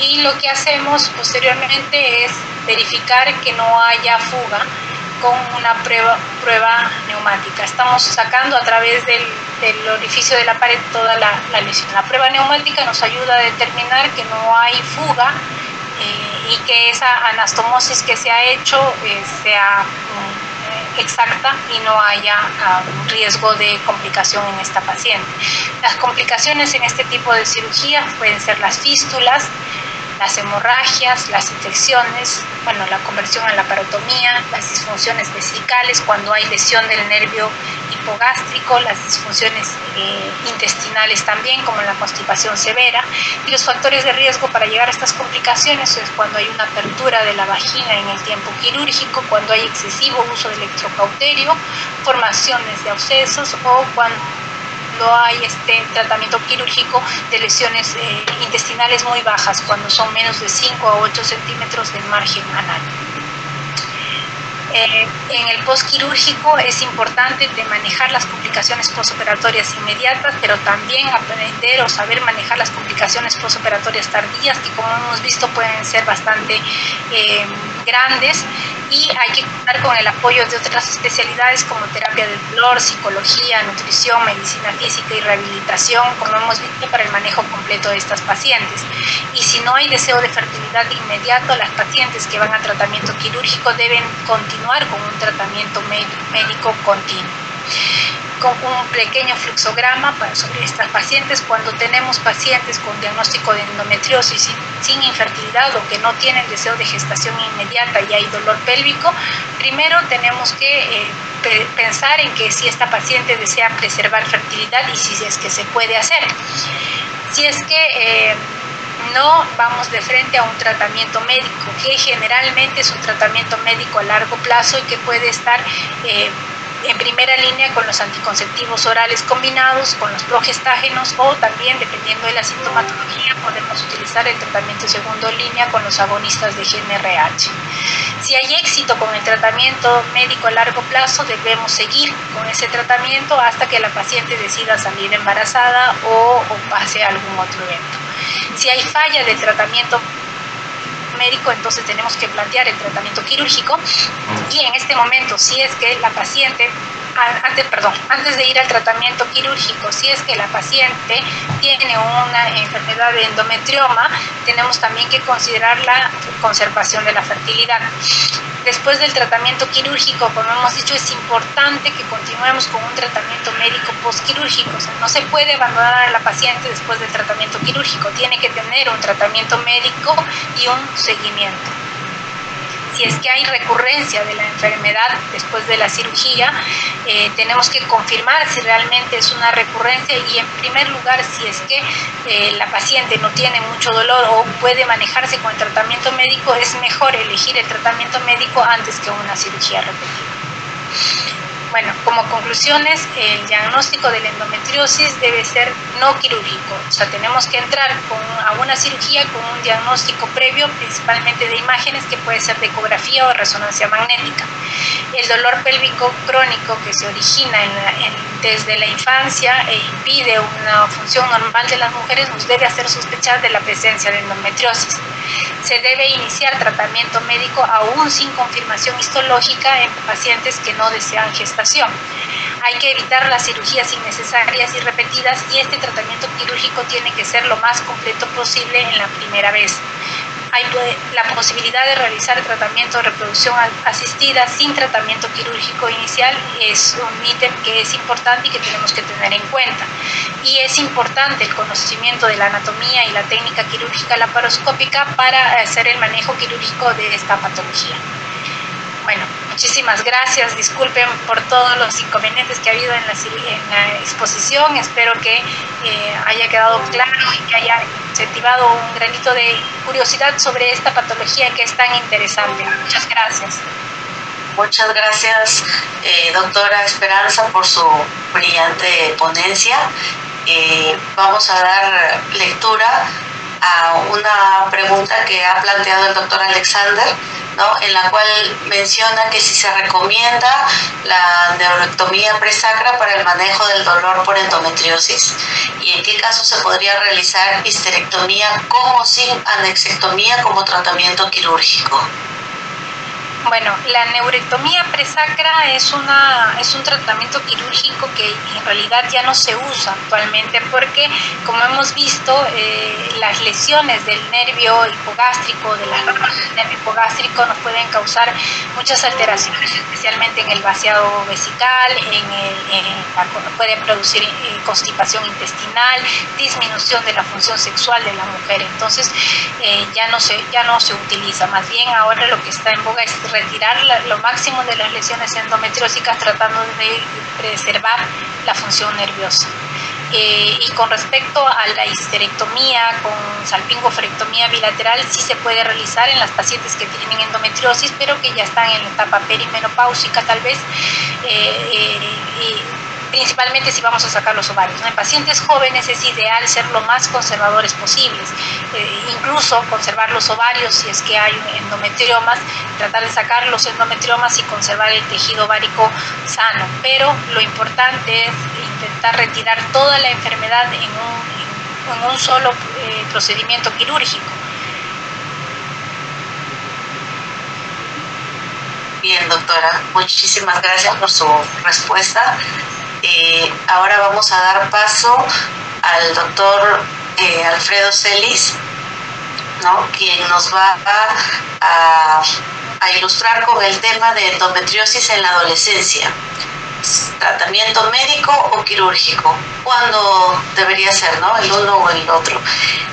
y lo que hacemos posteriormente es verificar que no haya fuga con una prueba neumática. Estamos sacando a través del orificio de la pared toda la lesión. La prueba neumática nos ayuda a determinar que no hay fuga y que esa anastomosis que se ha hecho sea exacta y no haya riesgo de complicación en esta paciente. Las complicaciones en este tipo de cirugía pueden ser las fístulas, las hemorragias, las infecciones, la conversión a la parotomía, las disfunciones vesicales cuando hay lesión del nervio hipogástrico, las disfunciones intestinales también, como la constipación severa. Y los factores de riesgo para llegar a estas complicaciones es cuando hay una apertura de la vagina en el tiempo quirúrgico, cuando hay excesivo uso de electrocauterio, formaciones de abscesos, o cuando hay tratamiento quirúrgico de lesiones intestinales muy bajas, cuando son menos de 5 a 8 centímetros del margen anal. En el postquirúrgico es importante manejar las complicaciones postoperatorias inmediatas, pero también aprender o saber manejar las complicaciones postoperatorias tardías, que como hemos visto pueden ser bastante grandes, y hay que contar con el apoyo de otras especialidades como terapia del dolor, psicología, nutrición, medicina física y rehabilitación, como hemos visto, para el manejo completo de estas pacientes. Y si no hay deseo de fertilidad inmediato, las pacientes que van a tratamiento quirúrgico deben continuar con un tratamiento médico continuo. Con un pequeño fluxograma sobre estas pacientes. Cuando tenemos pacientes con diagnóstico de endometriosis sin infertilidad o que no tienen deseo de gestación inmediata y hay dolor pélvico, primero tenemos que pensar en que si esta paciente desea preservar fertilidad y si es que se puede hacer. Si es que no vamos de frente a un tratamiento médico, que generalmente es un tratamiento médico a largo plazo y que puede estar en primera línea con los anticonceptivos orales combinados, con los progestágenos, o también, dependiendo de la sintomatología, podemos utilizar el tratamiento en segunda línea con los agonistas de GnRH. Si hay éxito con el tratamiento médico a largo plazo, debemos seguir con ese tratamiento hasta que la paciente decida salir embarazada o pase algún otro evento. Si hay falla del tratamiento médico, entonces tenemos que plantear el tratamiento quirúrgico, y en este momento, si es que la paciente, antes de ir al tratamiento quirúrgico, si es que la paciente tiene una enfermedad de endometrioma, tenemos también que considerar la conservación de la fertilidad. Después del tratamiento quirúrgico, como hemos dicho, es importante que continuemos con un tratamiento médico postquirúrgico. O sea, no se puede abandonar a la paciente después del tratamiento quirúrgico, tiene que tener un tratamiento médico y un seguimiento. Si es que hay recurrencia de la enfermedad después de la cirugía, tenemos que confirmar si realmente es una recurrencia, y en primer lugar, si es que la paciente no tiene mucho dolor o puede manejarse con el tratamiento médico, es mejor elegir el tratamiento médico antes que una cirugía repetida. Bueno, como conclusiones, el diagnóstico de la endometriosis debe ser no quirúrgico. O sea, tenemos que entrar a una cirugía con un diagnóstico previo, principalmente de imágenes, que puede ser de ecografía o resonancia magnética. El dolor pélvico crónico que se origina desde la infancia e impide una función normal de las mujeres nos debe hacer sospechar de la presencia de endometriosis. Se debe iniciar tratamiento médico aún sin confirmación histológica en pacientes que no desean gestación. Hay que evitar las cirugías innecesarias y repetidas, y este tratamiento quirúrgico tiene que ser lo más completo posible en la primera vez. Hay la posibilidad de realizar tratamiento de reproducción asistida sin tratamiento quirúrgico inicial, es un ítem que es importante y que tenemos que tener en cuenta. Y es importante el conocimiento de la anatomía y la técnica quirúrgica laparoscópica para hacer el manejo quirúrgico de esta patología. Bueno, muchísimas gracias. Disculpen por todos los inconvenientes que ha habido en la exposición. Espero que haya quedado claro y que haya incentivado un granito de curiosidad sobre esta patología que es tan interesante. Muchas gracias. Muchas gracias, doctora Esperanza, por su brillante ponencia. Vamos a dar lectura a una pregunta que ha planteado el doctor Alexander, ¿no?, en la cual menciona que si se recomienda la neurectomía presacra para el manejo del dolor por endometriosis, y en qué caso se podría realizar histerectomía con o sin anexectomía como tratamiento quirúrgico. Bueno, la neurectomía presacra es un tratamiento quirúrgico que en realidad ya no se usa actualmente, porque, como hemos visto, las lesiones del nervio hipogástrico, de las ramas del nervio hipogástrico, nos pueden causar muchas alteraciones, especialmente en el vaciado vesical, puede producir constipación intestinal, disminución de la función sexual de la mujer. Entonces, ya no se utiliza. Más bien, ahora lo que está en boga es retirar lo máximo de las lesiones endometriósicas, tratando de preservar la función nerviosa. Y con respecto a la histerectomía con salpingoforectomía bilateral, sí se puede realizar en las pacientes que tienen endometriosis, pero que ya están en la etapa perimenopáusica tal vez, principalmente si vamos a sacar los ovarios, ¿no? En pacientes jóvenes es ideal ser lo más conservadores posibles, incluso conservar los ovarios si es que hay endometriomas, tratar de sacar los endometriomas y conservar el tejido ovárico sano, pero lo importante es intentar retirar toda la enfermedad en un solo procedimiento quirúrgico. Bien, doctora, muchísimas gracias por su respuesta. Ahora vamos a dar paso al doctor Alfredo Celis, ¿no?, quien nos va a ilustrar con el tema de endometriosis en la adolescencia. ¿Tratamiento médico o quirúrgico? ¿Cuándo debería ser, no?, el uno o el otro?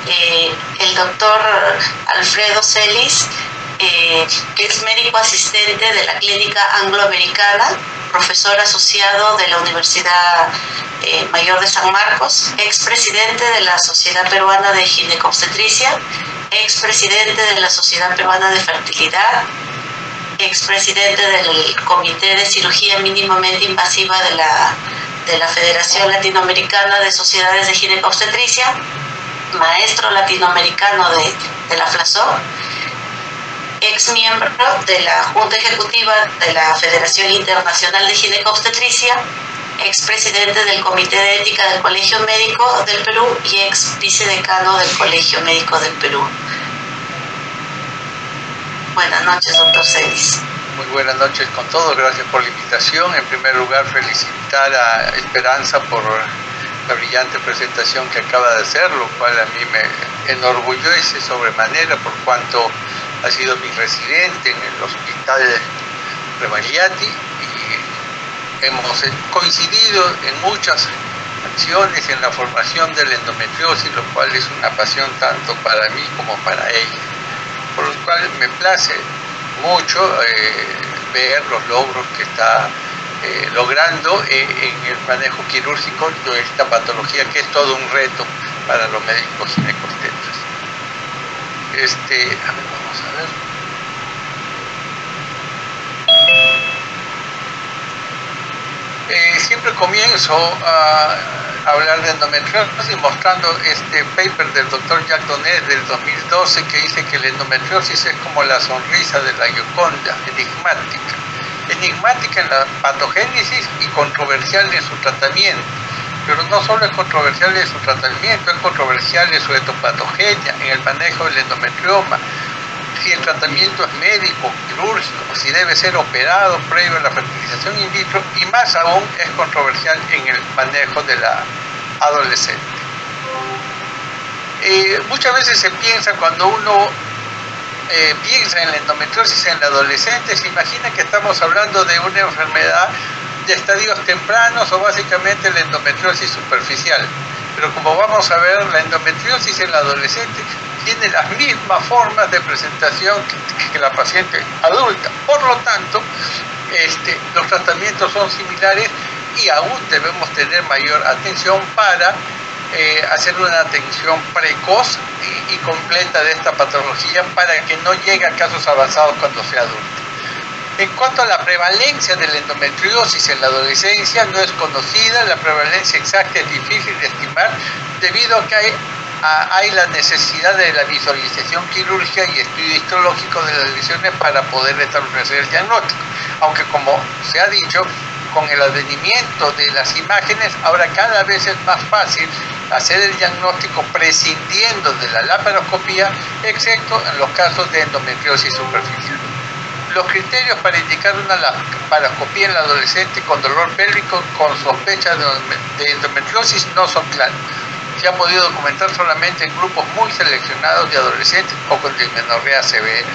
El doctor Alfredo Celis es médico asistente de la Clínica Angloamericana, profesor asociado de la Universidad Mayor de San Marcos, expresidente de la Sociedad Peruana de Ginecobstetricia, expresidente de la Sociedad Peruana de Fertilidad, expresidente del Comité de Cirugía Mínimamente Invasiva de la Federación Latinoamericana de Sociedades de Ginecobstetricia, maestro latinoamericano de la FLASOC, ex miembro de la Junta Ejecutiva de la Federación Internacional de Ginecobstetricia, expresidente del Comité de Ética del Colegio Médico del Perú y ex vicedecano del Colegio Médico del Perú. Buenas noches, doctor Celis. Muy buenas noches con todos, gracias por la invitación. En primer lugar, felicitar a Esperanza por la brillante presentación que acaba de hacer, lo cual a mí me enorgullece sobremanera por cuanto ha sido mi residente en el hospital Rebagliati y hemos coincidido en muchas acciones en la formación de la endometriosis, lo cual es una pasión tanto para mí como para ella, por lo cual me place mucho ver los logros que está logrando en el manejo quirúrgico de esta patología, que es todo un reto para los médicos ginecobstetras. Vamos a ver. Siempre comienzo a hablar de endometriosis mostrando este paper del doctor Jacques Donnet del 2012 que dice que la endometriosis es como la sonrisa de la Gioconda, enigmática en la patogénesis y controversial en su tratamiento. Pero no solo es controversial en su tratamiento, es controversial en su etopatogenia, en el manejo del endometrioma, si el tratamiento es médico, quirúrgico, si debe ser operado previo a la fertilización in vitro, y más aún es controversial en el manejo de la adolescente. Muchas veces se piensa, cuando uno piensa en la endometriosis en la adolescente, se imagina que estamos hablando de una enfermedad de estadios tempranos o básicamente la endometriosis superficial. Pero como vamos a ver, la endometriosis en la adolescente tiene las mismas formas de presentación que la paciente adulta. Por lo tanto, los tratamientos son similares y aún debemos tener mayor atención para hacer una atención precoz y completa de esta patología para que no llegue a casos avanzados cuando sea adulto. En cuanto a la prevalencia de la endometriosis en la adolescencia, no es conocida. La prevalencia exacta es difícil de estimar debido a que hay la necesidad de la visualización quirúrgica y estudio histológico de las lesiones para poder establecer el diagnóstico. Aunque, como se ha dicho, con el advenimiento de las imágenes, ahora cada vez es más fácil hacer el diagnóstico prescindiendo de la laparoscopía, excepto en los casos de endometriosis superficial. Los criterios para indicar una laparoscopía en la adolescente con dolor pélvico con sospecha de endometriosis no son claros. Se ha podido documentar solamente en grupos muy seleccionados de adolescentes o con dismenorrea severa.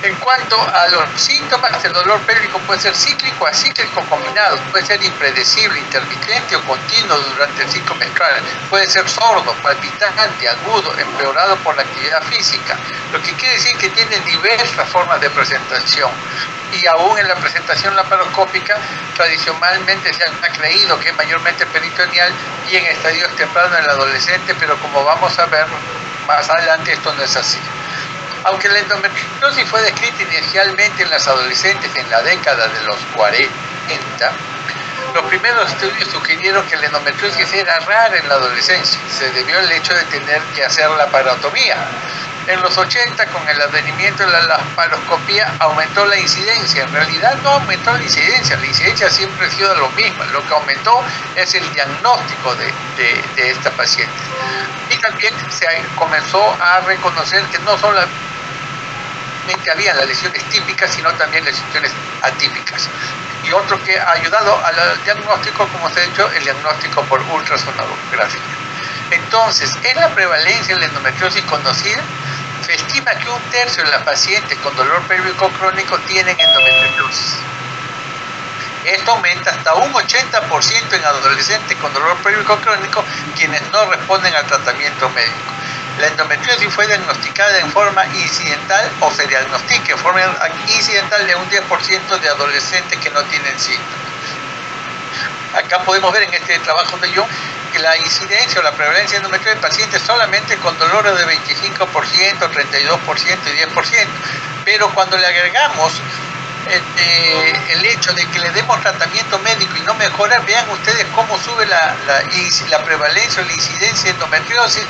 En cuanto a los síntomas, el dolor pélvico puede ser cíclico, acíclico, combinado, puede ser impredecible, intermitente o continuo durante el ciclo menstrual, puede ser sordo, palpitante, agudo, empeorado por la actividad física, lo que quiere decir que tiene diversas formas de presentación. Y aún en la presentación laparoscópica, tradicionalmente se ha creído que es mayormente peritoneal y en estadios tempranos en el adolescente, pero como vamos a ver más adelante, esto no es así. Aunque la endometriosis fue descrita inicialmente en las adolescentes en la década de los 40, los primeros estudios sugirieron que la endometriosis era rara en la adolescencia. Se debió al hecho de tener que hacer la laparotomía. En los 80, con el advenimiento de la laparoscopía, aumentó la incidencia. En realidad no aumentó la incidencia siempre ha sido lo mismo. Lo que aumentó es el diagnóstico de esta paciente. Y también se comenzó a reconocer que no solamente había las lesiones típicas, sino también lesiones atípicas. Y otro que ha ayudado al diagnóstico, como se ha dicho, el diagnóstico por ultrasonografía. Entonces, en la prevalencia de la endometriosis conocida, se estima que 1/3 de las pacientes con dolor pélvico crónico tienen endometriosis. Esto aumenta hasta un 80% en adolescentes con dolor pélvico crónico quienes no responden al tratamiento médico. La endometriosis fue diagnosticada en forma incidental o se diagnostica en forma incidental de un 10% de adolescentes que no tienen síntomas. Acá podemos ver en este trabajo de Young que la incidencia o la prevalencia de endometriosis en pacientes solamente con dolores de 25%, 32% y 10%. Pero cuando le agregamos el hecho de que le demos tratamiento médico y no mejora, vean ustedes cómo sube la prevalencia o la incidencia de endometriosis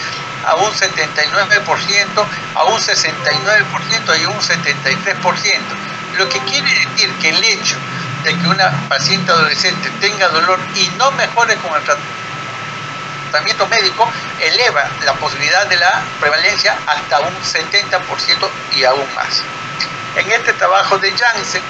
a un 79%, a un 69% y un 73%. Lo que quiere decir que el hecho de que una paciente adolescente tenga dolor y no mejore con el tratamiento médico eleva la posibilidad de la prevalencia hasta un 70% y aún más. En este trabajo de Janssen,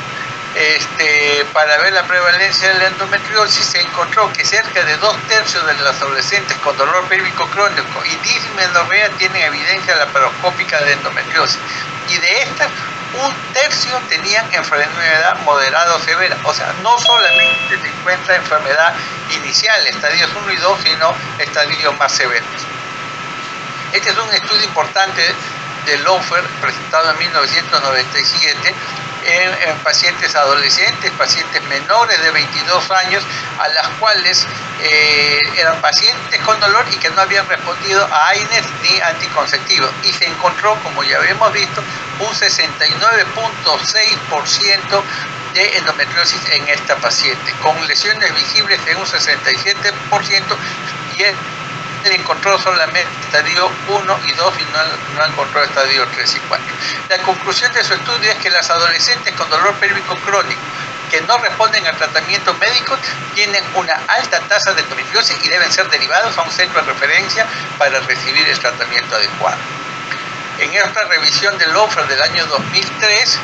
para ver la prevalencia de la endometriosis, se encontró que cerca de 2/3 de los adolescentes con dolor pélvico crónico y dismenorrea tienen evidencia laparoscópica de endometriosis. Y de estas, 1/3 tenían enfermedad moderada o severa. O sea, no solamente se encuentra enfermedad inicial, estadios 1 y 2, sino estadios más severos. Este es un estudio importante de Loeffler, presentado en 1997, en pacientes adolescentes, pacientes menores de 22 años, a las cuales eran pacientes con dolor y que no habían respondido a AINES ni anticonceptivos. Y se encontró, como ya habíamos visto, un 69.6% de endometriosis en esta paciente, con lesiones visibles en un 67%, y él encontró solamente estadio 1 y 2 y no encontró estadio 3 y 4. La conclusión de su estudio es que las adolescentes con dolor pélvico crónico que no responden al tratamiento médico tienen una alta tasa de endometriosis y deben ser derivados a un centro de referencia para recibir el tratamiento adecuado. En esta revisión de Loeffler del año 2003,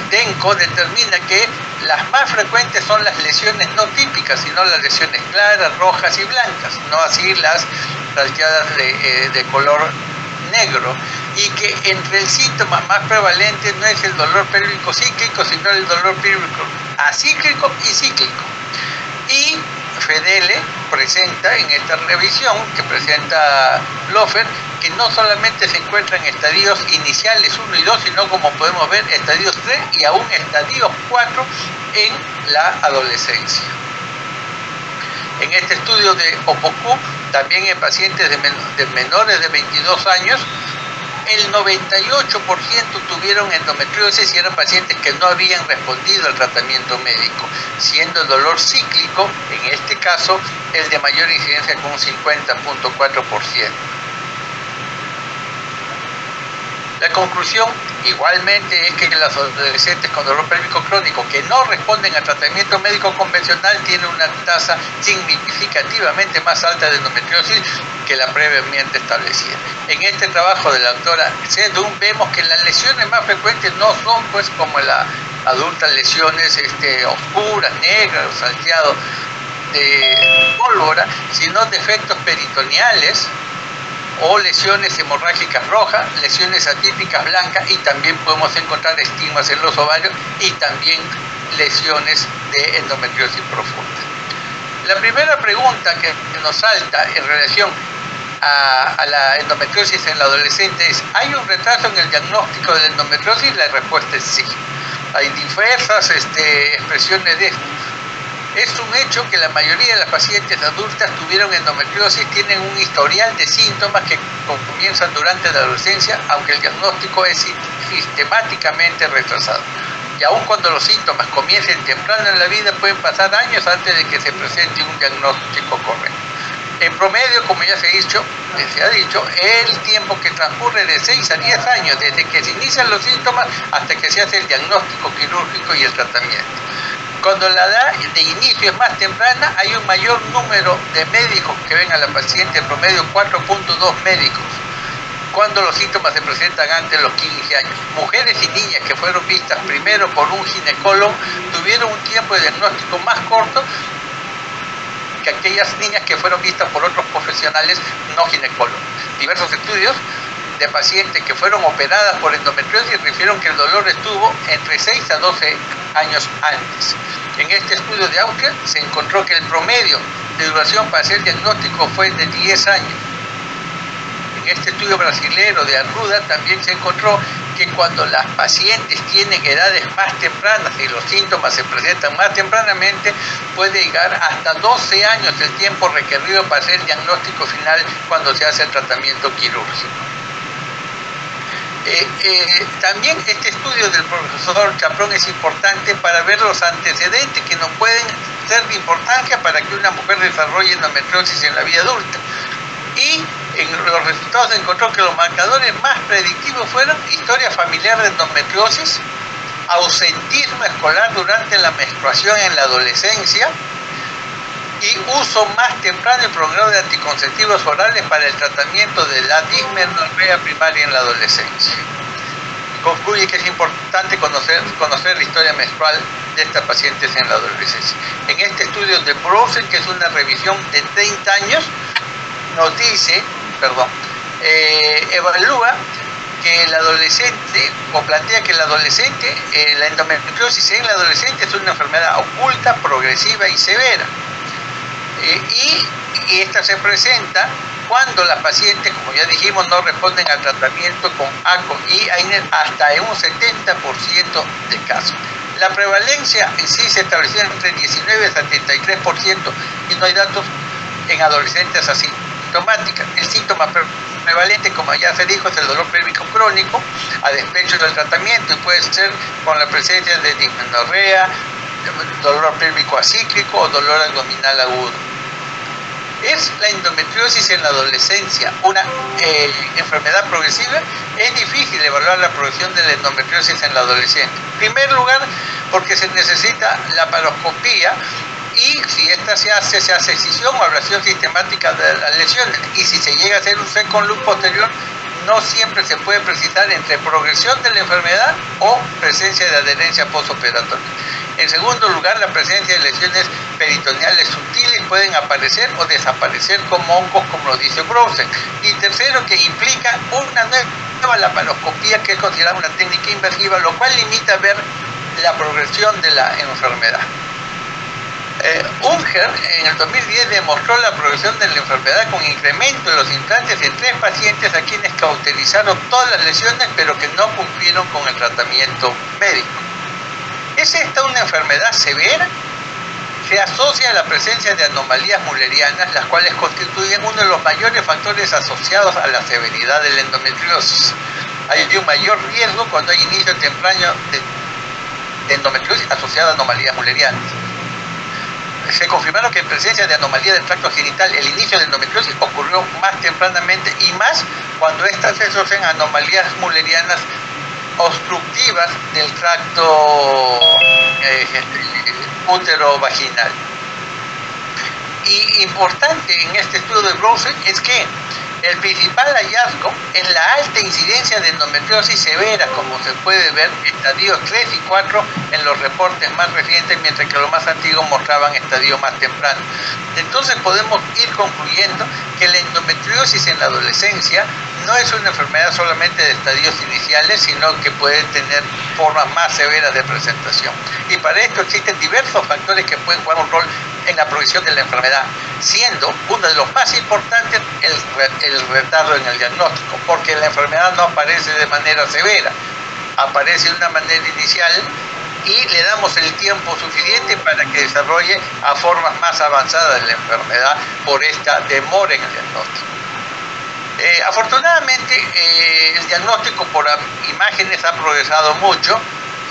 Denko determina que las más frecuentes son las lesiones no típicas, sino las lesiones claras, rojas y blancas, no así las salteadas de color negro, y que entre el síntoma más prevalente no es el dolor pélvico cíclico, sino el dolor pélvico acíclico y cíclico. Y Fedele presenta en esta revisión que presenta Loeffler que no solamente se encuentra en estadios iniciales 1 y 2, sino, como podemos ver, estadios 3 y aún estadios 4 en la adolescencia. En este estudio de Opoku, también en pacientes de menores de 22 años, el 98% tuvieron endometriosis y eran pacientes que no habían respondido al tratamiento médico, siendo el dolor cíclico, en este caso, el de mayor incidencia con un 50.4%. La conclusión, igualmente, es que los adolescentes con dolor pélvico crónico que no responden al tratamiento médico convencional tienen una tasa significativamente más alta de endometriosis que la previamente establecida. En este trabajo de la doctora Sedun vemos que las lesiones más frecuentes no son, pues, como la adulta, lesiones oscuras, negras, salteado de pólvora, sino defectos peritoneales o lesiones hemorrágicas rojas, lesiones atípicas blancas, y también podemos encontrar estigmas en los ovarios y también lesiones de endometriosis profunda. La primera pregunta que nos salta en relación a la endometriosis en la adolescente es: ¿hay un retraso en el diagnóstico de la endometriosis? La respuesta es sí. Hay diversas expresiones de esto. Es un hecho que la mayoría de las pacientes adultas tuvieron endometriosis, tienen un historial de síntomas que comienzan durante la adolescencia, aunque el diagnóstico es sistemáticamente retrasado. Y aun cuando los síntomas comiencen temprano en la vida, pueden pasar años antes de que se presente un diagnóstico correcto. En promedio, como ya se ha dicho, el tiempo que transcurre de 6 a 10 años desde que se inician los síntomas hasta que se hace el diagnóstico quirúrgico y el tratamiento. Cuando la edad de inicio es más temprana, hay un mayor número de médicos que ven a la paciente, en promedio 4.2 médicos, cuando los síntomas se presentan antes de los 15 años. Mujeres y niñas que fueron vistas primero por un ginecólogo tuvieron un tiempo de diagnóstico más corto que aquellas niñas que fueron vistas por otros profesionales no ginecólogos. Diversos estudios de pacientes que fueron operadas por endometriosis refieren que el dolor estuvo entre 6 a 12 años antes. En este estudio de Austria se encontró que el promedio de duración para hacer el diagnóstico fue de 10 años. en este estudio brasilero de Arruda también se encontró que cuando las pacientes tienen edades más tempranas y los síntomas se presentan más tempranamente, puede llegar hasta 12 años el tiempo requerido para hacer el diagnóstico final cuando se hace el tratamiento quirúrgico. También este estudio del profesor Chaprón es importante para ver los antecedentes que nos pueden ser de importancia para que una mujer desarrolle endometriosis en la vida adulta. Y en los resultados se encontró que los marcadores más predictivos fueron historia familiar de endometriosis, ausentismo escolar durante la menstruación en la adolescencia y uso más temprano y prolongado de anticonceptivos orales para el tratamiento de la dismenorrea primaria en la adolescencia. Concluye que es importante conocer la historia menstrual de estas pacientes en la adolescencia. En este estudio de Browsen, que es una revisión de 30 años, nos dice, evalúa que el adolescente, o plantea que el adolescente, la endometriosis en el adolescente es una enfermedad oculta, progresiva y severa. Y esta se presenta cuando las pacientes, como ya dijimos, no responden al tratamiento con ACO y hasta en un 70% de casos. La prevalencia en sí se estableció entre 19 y 73% y no hay datos en adolescentes asintomáticas. El síntoma prevalente, como ya se dijo, es el dolor pélvico crónico a despecho del tratamiento y puede ser con la presencia de dismenorrea, dolor pélvico acíclico o dolor abdominal agudo. ¿Es la endometriosis en la adolescencia una enfermedad progresiva? Es difícil evaluar la progresión de la endometriosis en la adolescencia. En primer lugar, porque se necesita la laparoscopía y si esta se hace excisión o ablación sistemática de las lesiones. Y si se llega a hacer un second look posterior, no siempre se puede precisar entre progresión de la enfermedad o presencia de adherencia postoperatoria. En segundo lugar, la presencia de lesiones peritoneales sutiles pueden aparecer o desaparecer como hongos, como lo dice Browsen. Y tercero, que implica una nueva laparoscopía, que es considerada una técnica invasiva, lo cual limita a ver la progresión de la enfermedad. Unger en el 2010 demostró la progresión de la enfermedad con incremento de los implantes en 3 pacientes a quienes cauterizaron todas las lesiones pero que no cumplieron con el tratamiento médico. ¿Es esta una enfermedad severa? Se asocia a la presencia de anomalías mullerianas, las cuales constituyen uno de los mayores factores asociados a la severidad de la endometriosis. Hay un mayor riesgo cuando hay inicio temprano de endometriosis asociada a anomalías mullerianas. Se confirmaron que en presencia de anomalía del tracto genital, el inicio de endometriosis ocurrió más tempranamente y más cuando estas se asocian a anomalías mullerianas obstructivas del tracto útero-vaginal. Y importante en este estudio de Browsen es que el principal hallazgo es la alta incidencia de endometriosis severa, como se puede ver en estadios 3 y 4 en los reportes más recientes, mientras que los más antiguos mostraban estadios más tempranos. Entonces podemos ir concluyendo que la endometriosis en la adolescencia no es una enfermedad solamente de estadios iniciales, sino que puede tener formas más severas de presentación. Y para esto existen diversos factores que pueden jugar un rol en la progresión de la enfermedad, siendo uno de los más importantes el retardo en el diagnóstico, porque la enfermedad no aparece de manera severa, aparece de una manera inicial y le damos el tiempo suficiente para que desarrolle a formas más avanzadas de la enfermedad por esta demora en el diagnóstico. Afortunadamente el diagnóstico por imágenes ha progresado mucho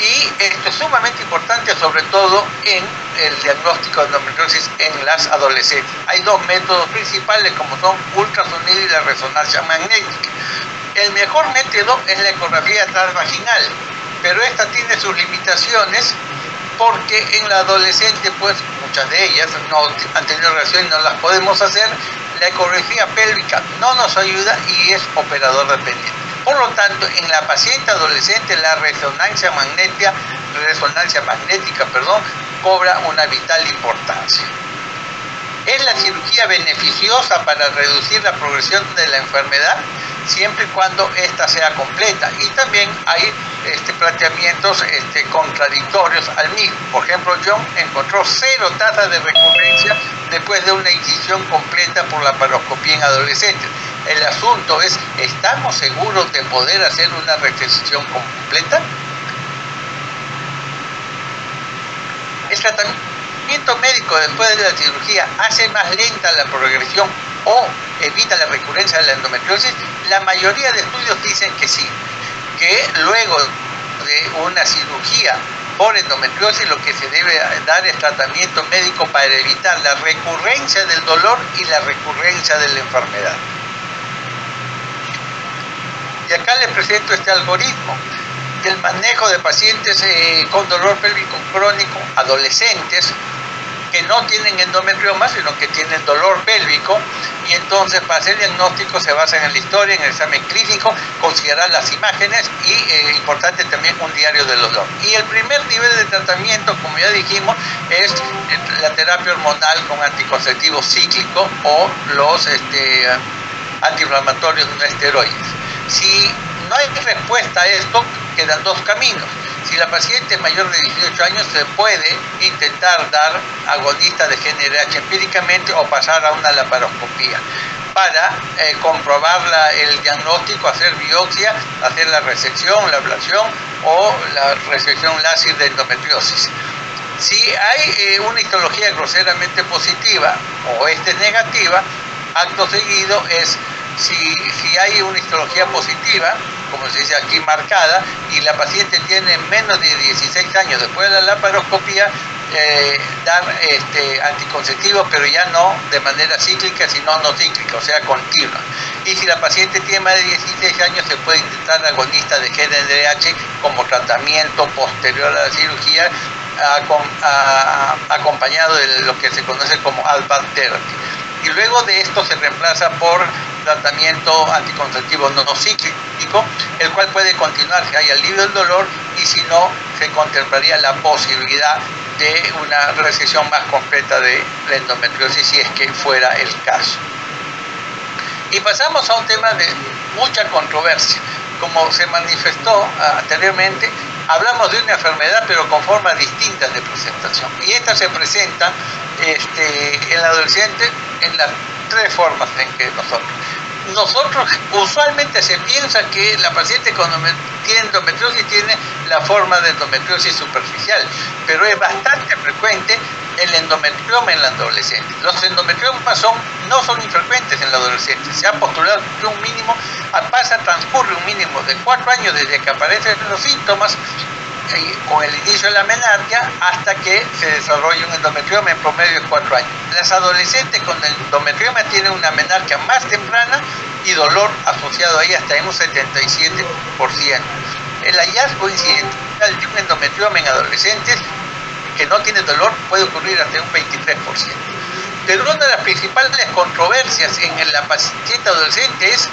y esto es sumamente importante, sobre todo en el diagnóstico de endometriosis en las adolescentes. Hay 2 métodos principales, como son ultrasonido y la resonancia magnética. El mejor método es la ecografía transvaginal, pero esta tiene sus limitaciones porque en la adolescente, pues muchas de ellas no han tenido relación y no las podemos hacer. La ecografía pélvica no nos ayuda y es operador dependiente. Por lo tanto, en la paciente adolescente la resonancia magnética, cobra una vital importancia. ¿Es la cirugía beneficiosa para reducir la progresión de la enfermedad? Siempre y cuando ésta sea completa. Y también hay planteamientos contradictorios al mismo. Por ejemplo, John encontró 0 tasas de recurrencia después de una incisión completa por laparoscopía en adolescentes. el asunto es, ¿estamos seguros de poder hacer una resección completa? El tratamiento médico después de la cirugía hace más lenta la progresión o evita la recurrencia de la endometriosis. La mayoría de estudios dicen que sí, que luego de una cirugía por endometriosis lo que se debe dar es tratamiento médico para evitar la recurrencia del dolor y la recurrencia de la enfermedad. Y acá les presento este algoritmo del manejo de pacientes con dolor pélvico crónico, adolescentes, que no tienen endometrioma, sino que tienen dolor pélvico, y entonces para hacer diagnóstico se basan en la historia, en el examen clínico, considerar las imágenes y, importante también, un diario del dolor. Y el primer nivel de tratamiento, como ya dijimos, es la terapia hormonal con anticonceptivo cíclico o los antiinflamatorios no esteroides. Si no hay respuesta a esto, quedan dos caminos. Si la paciente es mayor de 18 años, se puede intentar dar agonista de GnRH empíricamente o pasar a una laparoscopía para comprobar el diagnóstico, hacer biopsia, hacer la resección, la ablación o la resección láser de endometriosis. Si hay una histología groseramente positiva o es negativa, acto seguido es, si hay una histología positiva, como se dice aquí marcada, y la paciente tiene menos de 16 años después de la laparoscopía, dar anticonceptivos, pero ya no de manera cíclica, sino no cíclica, o sea, continua. Y si la paciente tiene más de 16 años, se puede intentar agonista de GnRH como tratamiento posterior a la cirugía, acompañado de lo que se conoce como advanced therapy. Y luego de esto se reemplaza por tratamiento anticonceptivo no cíclico, el cual puede continuar si hay alivio del dolor, y si no, se contemplaría la posibilidad de una resección más completa de la endometriosis, si es que fuera el caso. Y pasamos a un tema de mucha controversia. Como se manifestó anteriormente, hablamos de una enfermedad pero con formas distintas de presentación, y estas se presentan en el adolescente en las tres formas en que nosotros usualmente se piensa que la paciente cuando tiene endometriosis tiene la forma de endometriosis superficial, pero es bastante frecuente el endometrioma en la adolescente. Los endometriomas no son infrecuentes en la adolescente. Se ha postulado que transcurre un mínimo de 4 años desde que aparecen los síntomas con el inicio de la menarquia hasta que se desarrolla un endometrioma, en promedio de 4 años. Las adolescentes con endometrioma tienen una menarquia más temprana y dolor asociado ahí hasta en un 77%. El hallazgo incidental de un endometrioma en adolescentes que no tiene dolor puede ocurrir hasta un 23%. Pero una de las principales controversias en la paciente adolescente es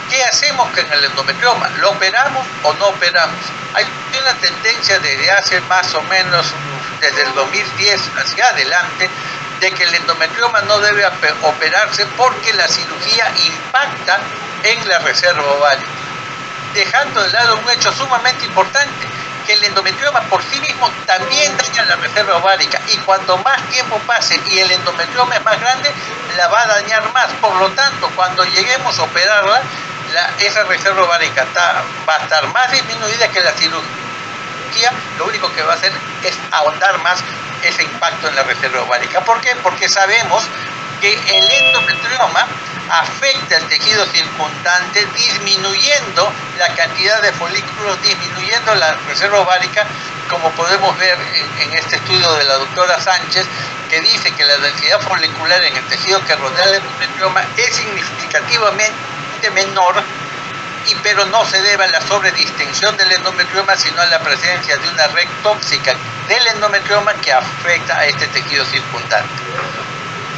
¿qué hacemos con el endometrioma? ¿Lo operamos o no operamos? Hay una tendencia desde hace más o menos, desde el 2010 hacia adelante, de que el endometrioma no debe operarse porque la cirugía impacta en la reserva ovárica, dejando de lado un hecho sumamente importante, que el endometrioma por sí mismo también daña la reserva ovárica, y cuanto más tiempo pase y el endometrioma es más grande, la va a dañar más. Por lo tanto, cuando lleguemos a operarla, esa reserva ovárica va a estar más disminuida que la cirugía. Lo único que va a hacer es ahondar más ese impacto en la reserva ovárica. ¿Por qué? Porque sabemos que el endometrioma afecta el tejido circundante, disminuyendo la cantidad de folículos, disminuyendo la reserva ovárica, como podemos ver en este estudio de la doctora Sánchez, que dice que la densidad folicular en el tejido que rodea el endometrioma es significativamente menor, pero no se debe a la sobredistensión del endometrioma, sino a la presencia de una red tóxica del endometrioma que afecta a este tejido circundante.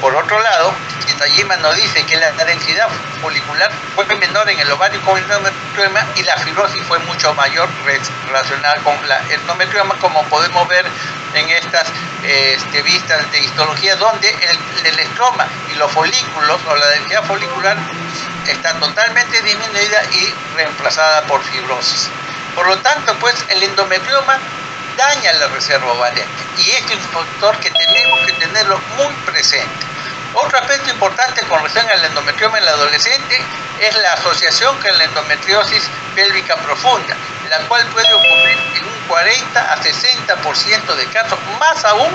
Por otro lado, Tajima nos dice que la densidad folicular fue menor en el ovario con el endometrioma y la fibrosis fue mucho mayor relacionada con el endometrioma, como podemos ver en estas vistas de histología, donde el estroma y los folículos o la densidad folicular está totalmente disminuida y reemplazada por fibrosis. Por lo tanto, pues el endometrioma daña la reserva ovárica, y este es un factor que tenemos que tenerlo muy presente. Otro aspecto importante con relación al endometrioma en el adolescente es la asociación con la endometriosis pélvica profunda, la cual puede ocurrir en un 40 a 60% de casos, más aún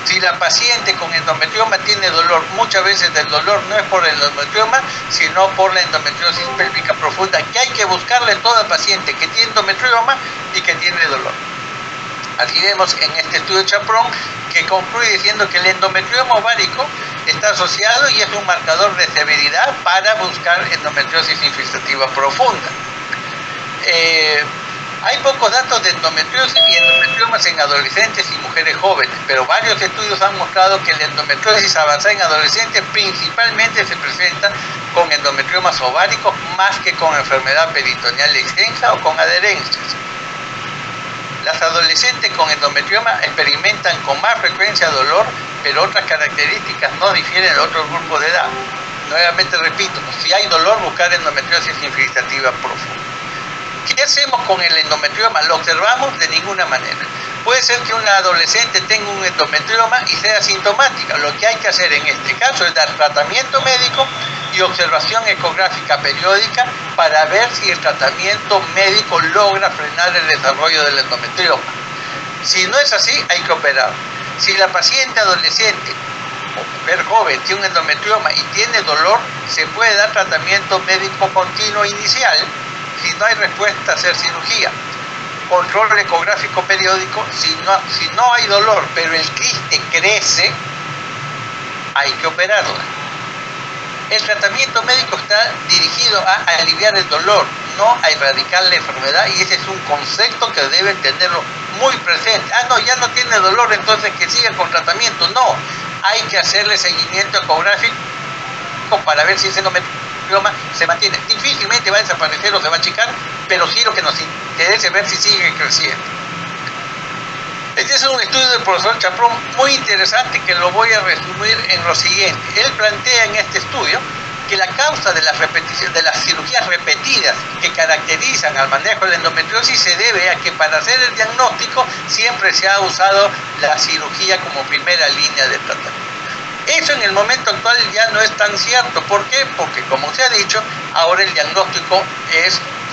si la paciente con endometrioma tiene dolor. Muchas veces el dolor no es por el endometrioma, sino por la endometriosis pélvica profunda, que hay que buscarle en toda paciente que tiene endometrioma y que tiene dolor. Así vemos en este estudio Chaprón, que concluye diciendo que el endometrioma ovárico está asociado y es un marcador de severidad para buscar endometriosis infiltrativa profunda. Hay pocos datos de endometriosis y endometriomas en adolescentes y mujeres jóvenes, pero varios estudios han mostrado que la endometriosis avanzada en adolescentes principalmente se presenta con endometriomas ováricos más que con enfermedad peritoneal extensa o con adherencias. Las adolescentes con endometrioma experimentan con más frecuencia dolor, pero otras características no difieren de otros grupos de edad. Nuevamente repito, si hay dolor, buscar endometriosis infiltrativa profunda. ¿Qué hacemos con el endometrioma? ¿Lo observamos? De ninguna manera. Puede ser que una adolescente tenga un endometrioma y sea asintomática. Lo que hay que hacer en este caso es dar tratamiento médico y observación ecográfica periódica para ver si el tratamiento médico logra frenar el desarrollo del endometrioma. Si no es así, hay que operar. Si la paciente adolescente o mujer joven tiene un endometrioma y tiene dolor, se puede dar tratamiento médico continuo inicial. Si no hay respuesta, hacer cirugía. Control ecográfico periódico. Si no hay dolor, pero el quiste crece, hay que operarla. El tratamiento médico está dirigido a aliviar el dolor, no a erradicar la enfermedad, y ese es un concepto que deben tenerlo muy presente. No, ya no tiene dolor, entonces que siga con tratamiento. No, hay que hacerle seguimiento ecográfico para ver si ese endometrioma se mantiene. Difícilmente va a desaparecer o se va a achicar, pero sí lo que nos interesa es ver si sigue creciendo. Este es un estudio del profesor Chaprón muy interesante que lo voy a resumir en lo siguiente. Él plantea en este estudio que la causa de las cirugías repetidas que caracterizan al manejo de la endometriosis se debe a que para hacer el diagnóstico siempre se ha usado la cirugía como primera línea de tratamiento. Eso en el momento actual ya no es tan cierto. ¿Por qué? Porque, como se ha dicho, ahora el diagnóstico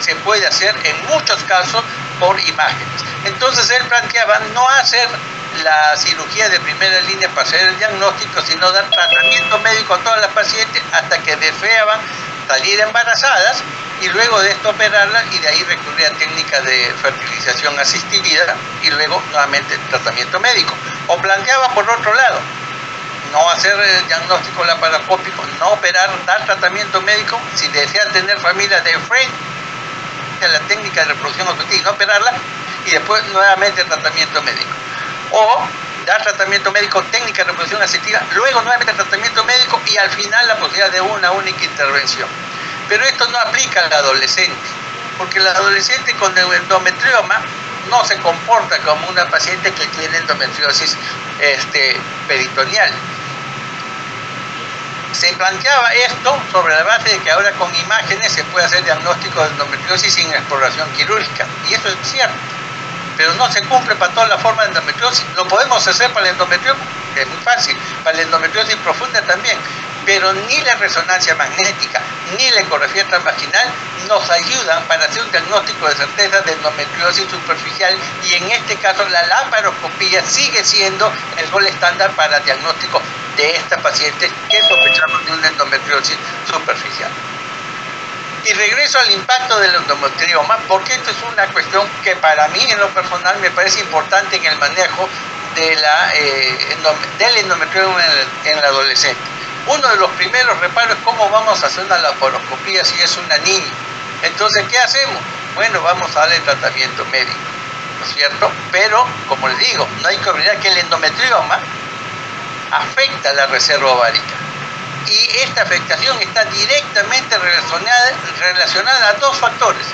se puede hacer en muchos casos por imágenes. Entonces él planteaba no hacer la cirugía de primera línea para hacer el diagnóstico, sino dar tratamiento médico a todas las pacientes hasta que deseaban salir embarazadas y luego de esto operarla y de ahí recurrir a técnicas de fertilización asistida y luego nuevamente tratamiento médico. O planteaba por otro lado, no hacer el diagnóstico laparoscópico, no operar, dar tratamiento médico, si desean tener familia de frente a la técnica de reproducción asistida, no operarla y después nuevamente tratamiento médico. O dar tratamiento médico, técnica de reproducción asistida, luego nuevamente tratamiento médico y al final la posibilidad de una única intervención. Pero esto no aplica al adolescente, porque el adolescente con endometrioma no se comporta como una paciente que tiene endometriosis peritoneal. Se planteaba esto sobre la base de que ahora con imágenes se puede hacer diagnóstico de endometriosis sin exploración quirúrgica, y eso es cierto, pero no se cumple para todas las formas de endometriosis. Lo podemos hacer para el endometrioma, es muy fácil, para la endometriosis profunda también, pero ni la resonancia magnética ni la ecografía transvaginal nos ayudan para hacer un diagnóstico de certeza de endometriosis superficial, y en este caso la laparoscopía sigue siendo el gol estándar para diagnóstico de estas pacientes que sospechamos de una endometriosis superficial. Y regreso al impacto del endometrioma, porque esto es una cuestión que para mí en lo personal me parece importante en el manejo del endometrioma en el adolescente. Uno de los primeros reparos es cómo vamos a hacer una laparoscopía si es una niña. Entonces, ¿qué hacemos? Bueno, vamos a darle tratamiento médico, ¿no es cierto? Pero, como les digo, no hay que olvidar que el endometrioma afecta la reserva ovárica. Y esta afectación está directamente relacionada a dos factores.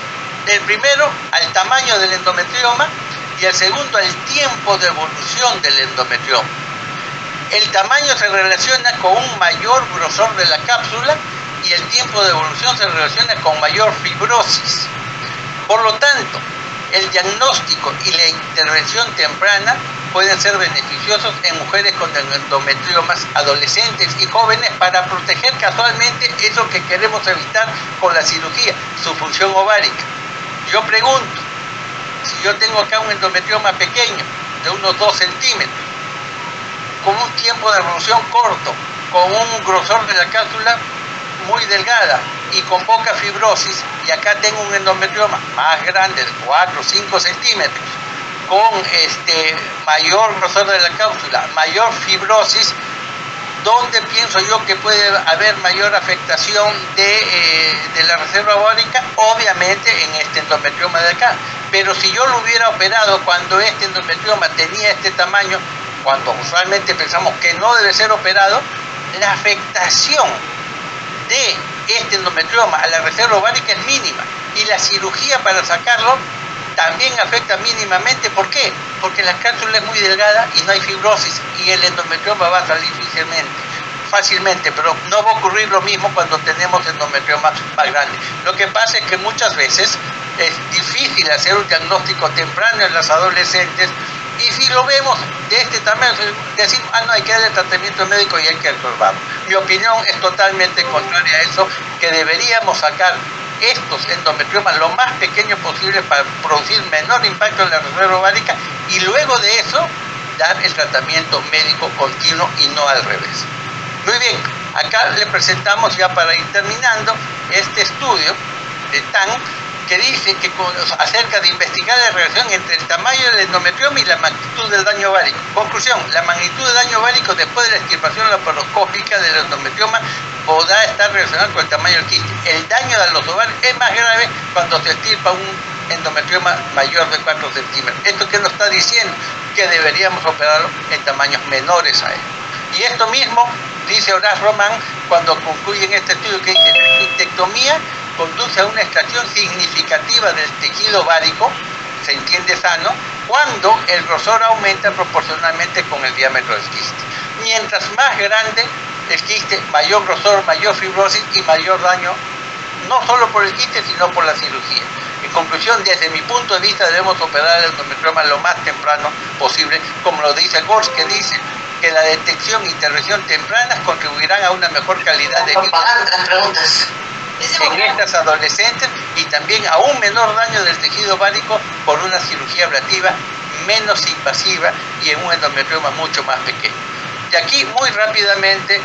El primero, al tamaño del endometrioma, y el segundo, al tiempo de evolución del endometrioma. El tamaño se relaciona con un mayor grosor de la cápsula y el tiempo de evolución se relaciona con mayor fibrosis. Por lo tanto, El diagnóstico y la intervención temprana pueden ser beneficiosos en mujeres con endometriomas adolescentes y jóvenes para proteger casualmente eso que queremos evitar con la cirugía, su función ovárica. Yo pregunto, si yo tengo acá un endometrioma pequeño, de unos 2 centímetros, con un tiempo de evolución corto, con un grosor de la cápsula muy delgada y con poca fibrosis, y acá tengo un endometrioma más grande de 4 o 5 centímetros, con mayor grosor de la cápsula, mayor fibrosis, ¿dónde pienso yo que puede haber mayor afectación de la reserva ovárica? Obviamente en este endometrioma de acá. Pero si yo lo hubiera operado cuando este endometrioma tenía este tamaño, cuando usualmente pensamos que no debe ser operado, la afectación de este endometrioma a la reserva ovárica es mínima, y la cirugía para sacarlo también afecta mínimamente. ¿Por qué? Porque la cápsula es muy delgada y no hay fibrosis, y el endometrioma va a salir fácilmente, pero no va a ocurrir lo mismo cuando tenemos endometriomas más grandes. Lo que pasa es que muchas veces es difícil hacer un diagnóstico temprano en las adolescentes, y si lo vemos de este tamaño, decimos, no, hay que darle tratamiento médico y hay que observarlo. Mi opinión es totalmente contraria a eso, que deberíamos sacar estos endometriomas lo más pequeño posible para producir menor impacto en la reserva ovárica, y luego de eso dar el tratamiento médico continuo y no al revés. Muy bien, acá le presentamos, ya para ir terminando, este estudio de Tang, que dice que acerca de investigar la relación entre el tamaño del endometrioma y la magnitud del daño ovárico. Conclusión: la magnitud del daño ovárico después de la extirpación laparoscópica del endometrioma podrá estar relacionado con el tamaño del quiste. El daño de los ovarios es más grave cuando se extirpa un endometrioma mayor de 4 centímetros. ¿Esto qué nos está diciendo? Que deberíamos operarlo en tamaños menores a él. Y esto mismo dice Horace Roman cuando concluye en este estudio, que dice: la quistectomía conduce a una extracción significativa del tejido ovárico, se entiende sano, cuando el grosor aumenta proporcionalmente con el diámetro del quiste. Mientras más grande el quiste, mayor grosor, mayor fibrosis y mayor daño, no solo por el quiste, sino por la cirugía. En conclusión, desde mi punto de vista, debemos operar el endometrioma lo más temprano posible, como lo dice Gors, que dice que la detección e intervención tempranas contribuirán a una mejor calidad de vida en estas adolescentes, y también a un menor daño del tejido ovárico por una cirugía ablativa menos invasiva y en un endometrioma mucho más pequeño. Y aquí muy rápidamente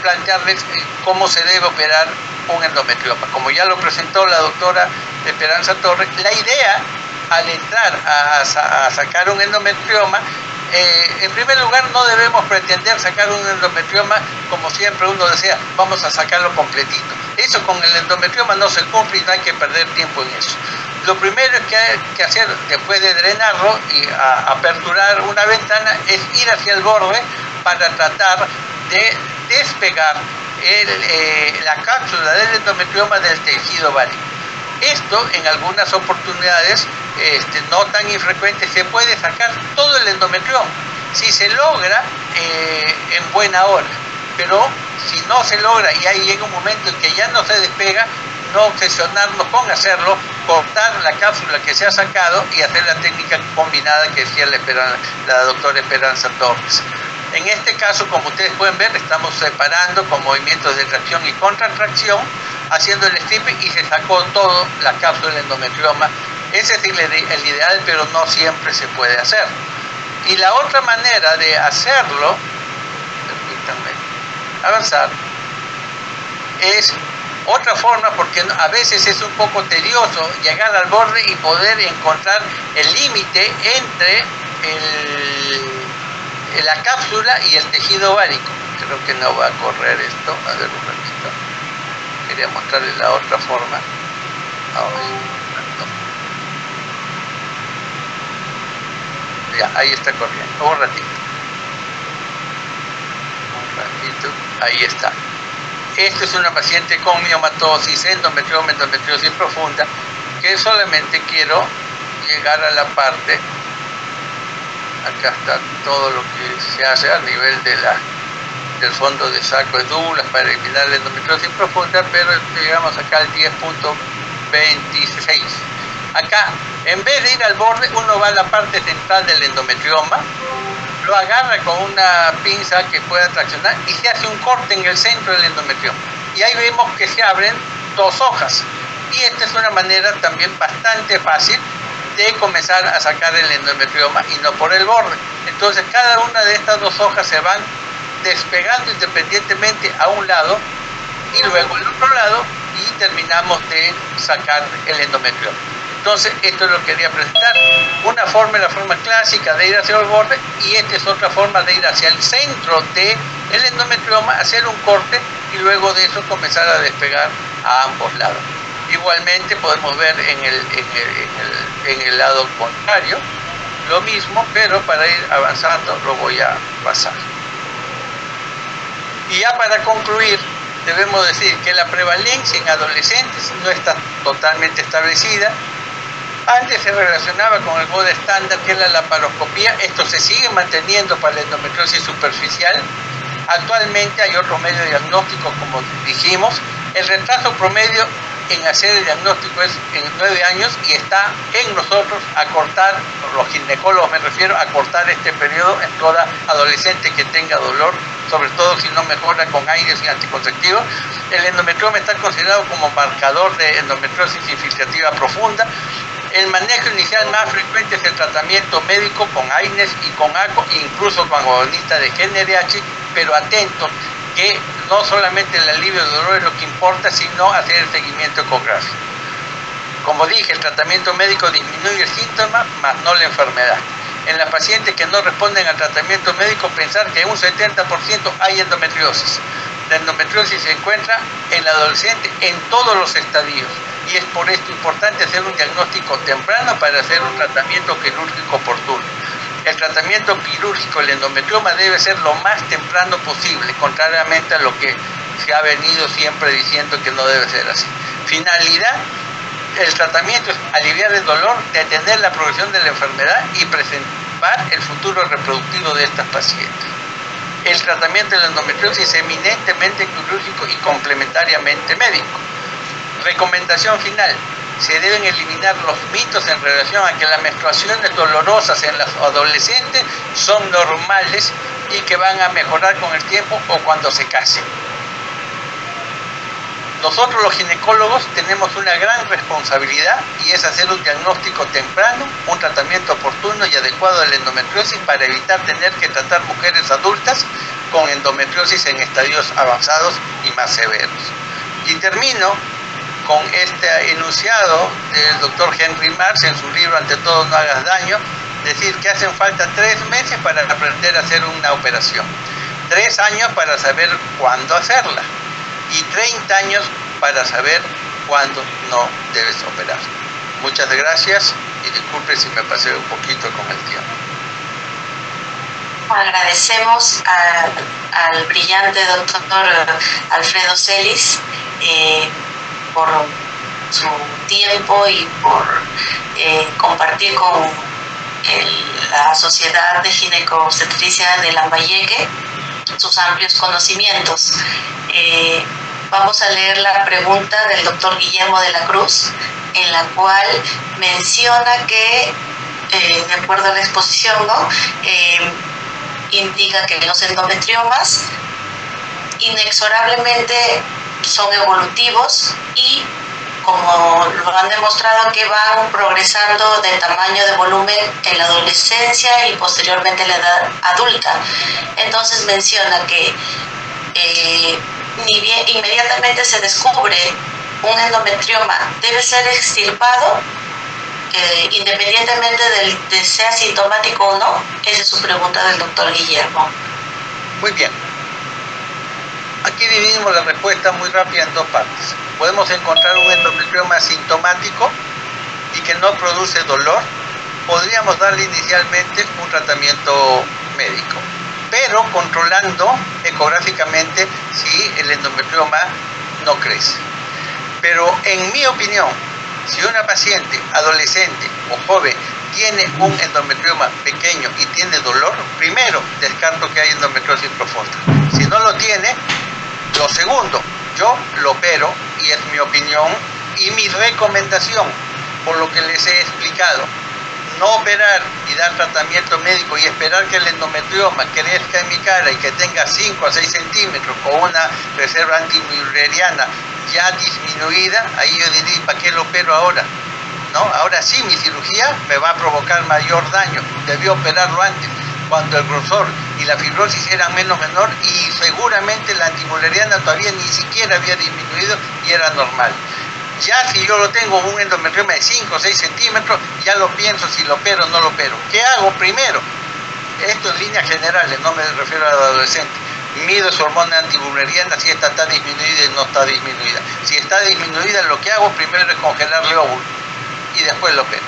plantearles cómo se debe operar un endometrioma. Como ya lo presentó la doctora Esperanza Torres, la idea al entrar a sacar un endometrioma, en primer lugar, no debemos pretender sacar un endometrioma como siempre uno desea, vamos a sacarlo completito. Eso con el endometrioma no se cumple y no hay que perder tiempo en eso. Lo primero que hay que hacer después de drenarlo y aperturar una ventana es ir hacia el borde para tratar de despegar la cápsula del endometrioma del tejido ovárico. Esto en algunas oportunidades no tan infrecuentes se puede sacar todo el endometrioma si se logra en buena hora, pero si no se logra y ahí llega un momento en que ya no se despega, no obsesionarnos con hacerlo, cortar la cápsula que se ha sacado y hacer la técnica combinada que decía la doctora Esperanza Torres. En este caso, como ustedes pueden ver, estamos separando con movimientos de tracción y contratracción, haciendo el stripping, y se sacó toda la cápsula del endometrioma. Ese es el ideal, pero no siempre se puede hacer. Y la otra manera de hacerlo, permítanme avanzar, es otra forma, porque a veces es un poco tedioso llegar al borde y poder encontrar el límite entre la cápsula y el tejido ovárico. Creo que no va a correr esto. A ver un ratito. Quería mostrarles la otra forma. Ya, ahí está corriendo. Un ratito. Ahí está. Esta es una paciente con miomatosis, endometriosis profunda, que solamente quiero llegar a la parte. Acá está todo lo que se hace a nivel del fondo de saco de Douglas para eliminar la endometriosis profunda, pero llegamos acá al 10.26. Acá, en vez de ir al borde, uno va a la parte central del endometrioma, lo agarra con una pinza que pueda traccionar y se hace un corte en el centro del endometrioma. Y ahí vemos que se abren 2 hojas. Y esta es una manera también bastante fácil de comenzar a sacar el endometrioma y no por el borde. Entonces cada una de estas 2 hojas se van despegando independientemente a un lado y luego al otro lado y terminamos de sacar el endometrioma. Entonces esto lo quería presentar. Una forma es la forma clásica de ir hacia el borde y esta es otra forma de ir hacia el centro del endometrioma, hacer un corte y luego de eso comenzar a despegar a ambos lados. Igualmente podemos ver en el lado contrario lo mismo, pero para ir avanzando lo voy a pasar. Y ya para concluir, debemos decir que la prevalencia en adolescentes no está totalmente establecida. Antes se relacionaba con el gold estándar, que es la laparoscopía. Esto se sigue manteniendo para la endometriosis superficial. Actualmente hay otros medios diagnósticos, como dijimos. El retraso promedio en hacer el diagnóstico es en 9 años y está en nosotros acortar, los ginecólogos me refiero, acortar este periodo en toda adolescente que tenga dolor, sobre todo si no mejora con aires y anticonceptivos. El endometrioma está considerado como marcador de endometriosis infiltrativa profunda. El manejo inicial más frecuente es el tratamiento médico con AINES y con ACO, incluso con agonista de GnRH, pero atentos que no solamente el alivio de dolor es lo que importa, sino hacer el seguimiento ecográfico. Como dije, el tratamiento médico disminuye el síntoma, más no la enfermedad. En las pacientes que no responden al tratamiento médico, pensar que en un 70% hay endometriosis. La endometriosis se encuentra en el adolescente en todos los estadios y es por esto importante hacer un diagnóstico temprano para hacer un tratamiento quirúrgico oportuno. El tratamiento quirúrgico del endometrioma debe ser lo más temprano posible, contrariamente a lo que se ha venido siempre diciendo que no debe ser así. Finalidad, el tratamiento es aliviar el dolor, detener la progresión de la enfermedad y preservar el futuro reproductivo de estas pacientes. El tratamiento de la endometriosis es eminentemente quirúrgico y complementariamente médico. Recomendación final. Se deben eliminar los mitos en relación a que las menstruaciones dolorosas en los adolescentes son normales y que van a mejorar con el tiempo o cuando se casen. Nosotros los ginecólogos tenemos una gran responsabilidad y es hacer un diagnóstico temprano, un tratamiento oportuno y adecuado de la endometriosis para evitar tener que tratar mujeres adultas con endometriosis en estadios avanzados y más severos. Y termino con este enunciado del doctor Henry Marks en su libro Ante todo no hagas daño, decir que hacen falta 3 meses para aprender a hacer una operación, 3 años para saber cuándo hacerla y 30 años para saber cuándo no debes operar. Muchas gracias y disculpe si me pasé un poquito con el tiempo. Agradecemos al brillante doctor Alfredo Celis por su tiempo y por compartir con la Sociedad de Ginecobstetricia de Lambayeque sus amplios conocimientos. Vamos a leer la pregunta del doctor Guillermo de la Cruz, en la cual menciona que, de acuerdo a la exposición, ¿no? Indica que los endometriomas inexorablemente son evolutivos y, como lo han demostrado, que van progresando de tamaño, de volumen en la adolescencia y posteriormente en la edad adulta. Entonces menciona que ni bien inmediatamente se descubre un endometrioma, debe ser extirpado independientemente de sea sintomático o no. Esa es su pregunta del doctor Guillermo. Muy bien. Aquí dividimos la respuesta muy rápida en 2 partes. Podemos encontrar un endometrioma sintomático y que no produce dolor. Podríamos darle inicialmente un tratamiento médico, pero controlando ecográficamente si el endometrioma no crece. Pero en mi opinión, si una paciente adolescente o joven tiene un endometrioma pequeño y tiene dolor, primero descarto que hay endometriosis profunda. Si no lo tiene, lo segundo, yo lo opero y es mi opinión y mi recomendación. por lo que les he explicado. No operar y dar tratamiento médico y esperar que el endometrioma crezca en mi cara y que tenga 5 a 6 centímetros con una reserva antimureriana ya disminuida, ahí yo diría, ¿para qué lo opero ahora? ¿No? Ahora sí, mi cirugía me va a provocar mayor daño. Debió operarlo antes, cuando el grosor y la fibrosis eran menor y seguramente la antimureriana todavía ni siquiera había disminuido y era normal. Ya si yo lo tengo un endometrioma de 5 o 6 centímetros, ya lo pienso si lo opero o no lo opero. ¿Qué hago primero? Esto en líneas generales, no me refiero al adolescente. Mido su hormona antimureriana, si esta está disminuida y no está disminuida. Si está disminuida, lo que hago primero es congelarle óvulo y después lo opero.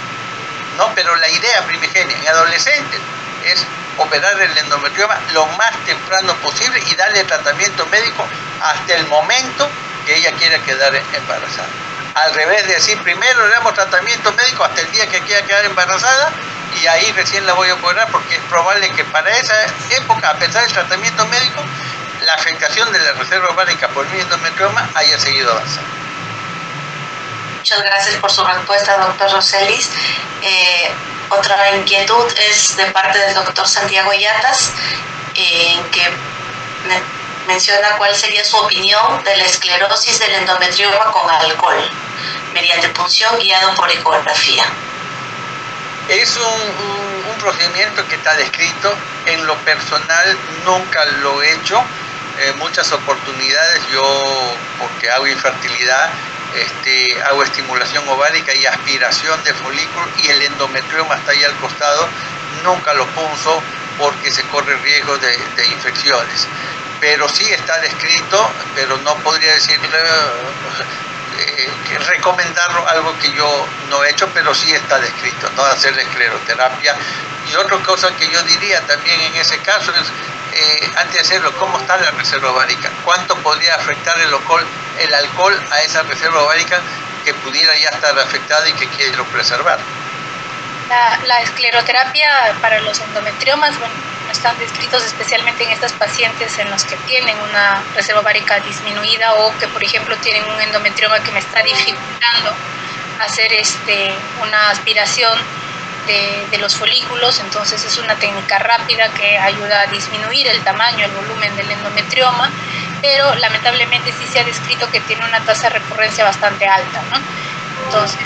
¿No? Pero la idea primigenia en adolescentes es operar el endometrioma lo más temprano posible y darle tratamiento médico hasta el momento que ella quiera quedar embarazada. Al revés de decir, primero le damos tratamiento médico hasta el día que quiera quedar embarazada y ahí recién la voy a operar, porque es probable que para esa época, a pesar del tratamiento médico, la afectación de la reserva ovárica por mi endometrioma haya seguido avanzando. Muchas gracias por su respuesta, doctor Rosselis. Otra inquietud es de parte del doctor Santiago Yatas, que menciona cuál sería su opinión de la esclerosis del endometrioma con alcohol, mediante punción guiado por ecografía. Es un procedimiento que está descrito. En lo personal nunca lo he hecho. En muchas oportunidades yo, porque hago infertilidad, hago estimulación ovárica y aspiración de folículo y el endometrioma está ahí al costado, nunca lo punzo porque se corre riesgo de infecciones. Pero sí está descrito, pero no podría decirle, recomendarlo, algo que yo no he hecho, pero sí está descrito, ¿no? Hacer la escleroterapia. Y otra cosa que yo diría también en ese caso es, antes de hacerlo, ¿cómo está la reserva ovárica? ¿Cuánto podría afectar el alcohol a esa reserva ovárica que pudiera ya estar afectada y que quiero preservar? La escleroterapia para los endometriomas, bueno, están descritos especialmente en estas pacientes en los que tienen una reserva ovárica disminuida o que, por ejemplo, tienen un endometrioma que me está dificultando hacer una aspiración de los folículos. Entonces es una técnica rápida que ayuda a disminuir el tamaño, el volumen del endometrioma, pero lamentablemente sí se ha descrito que tiene una tasa de recurrencia bastante alta, ¿no? Entonces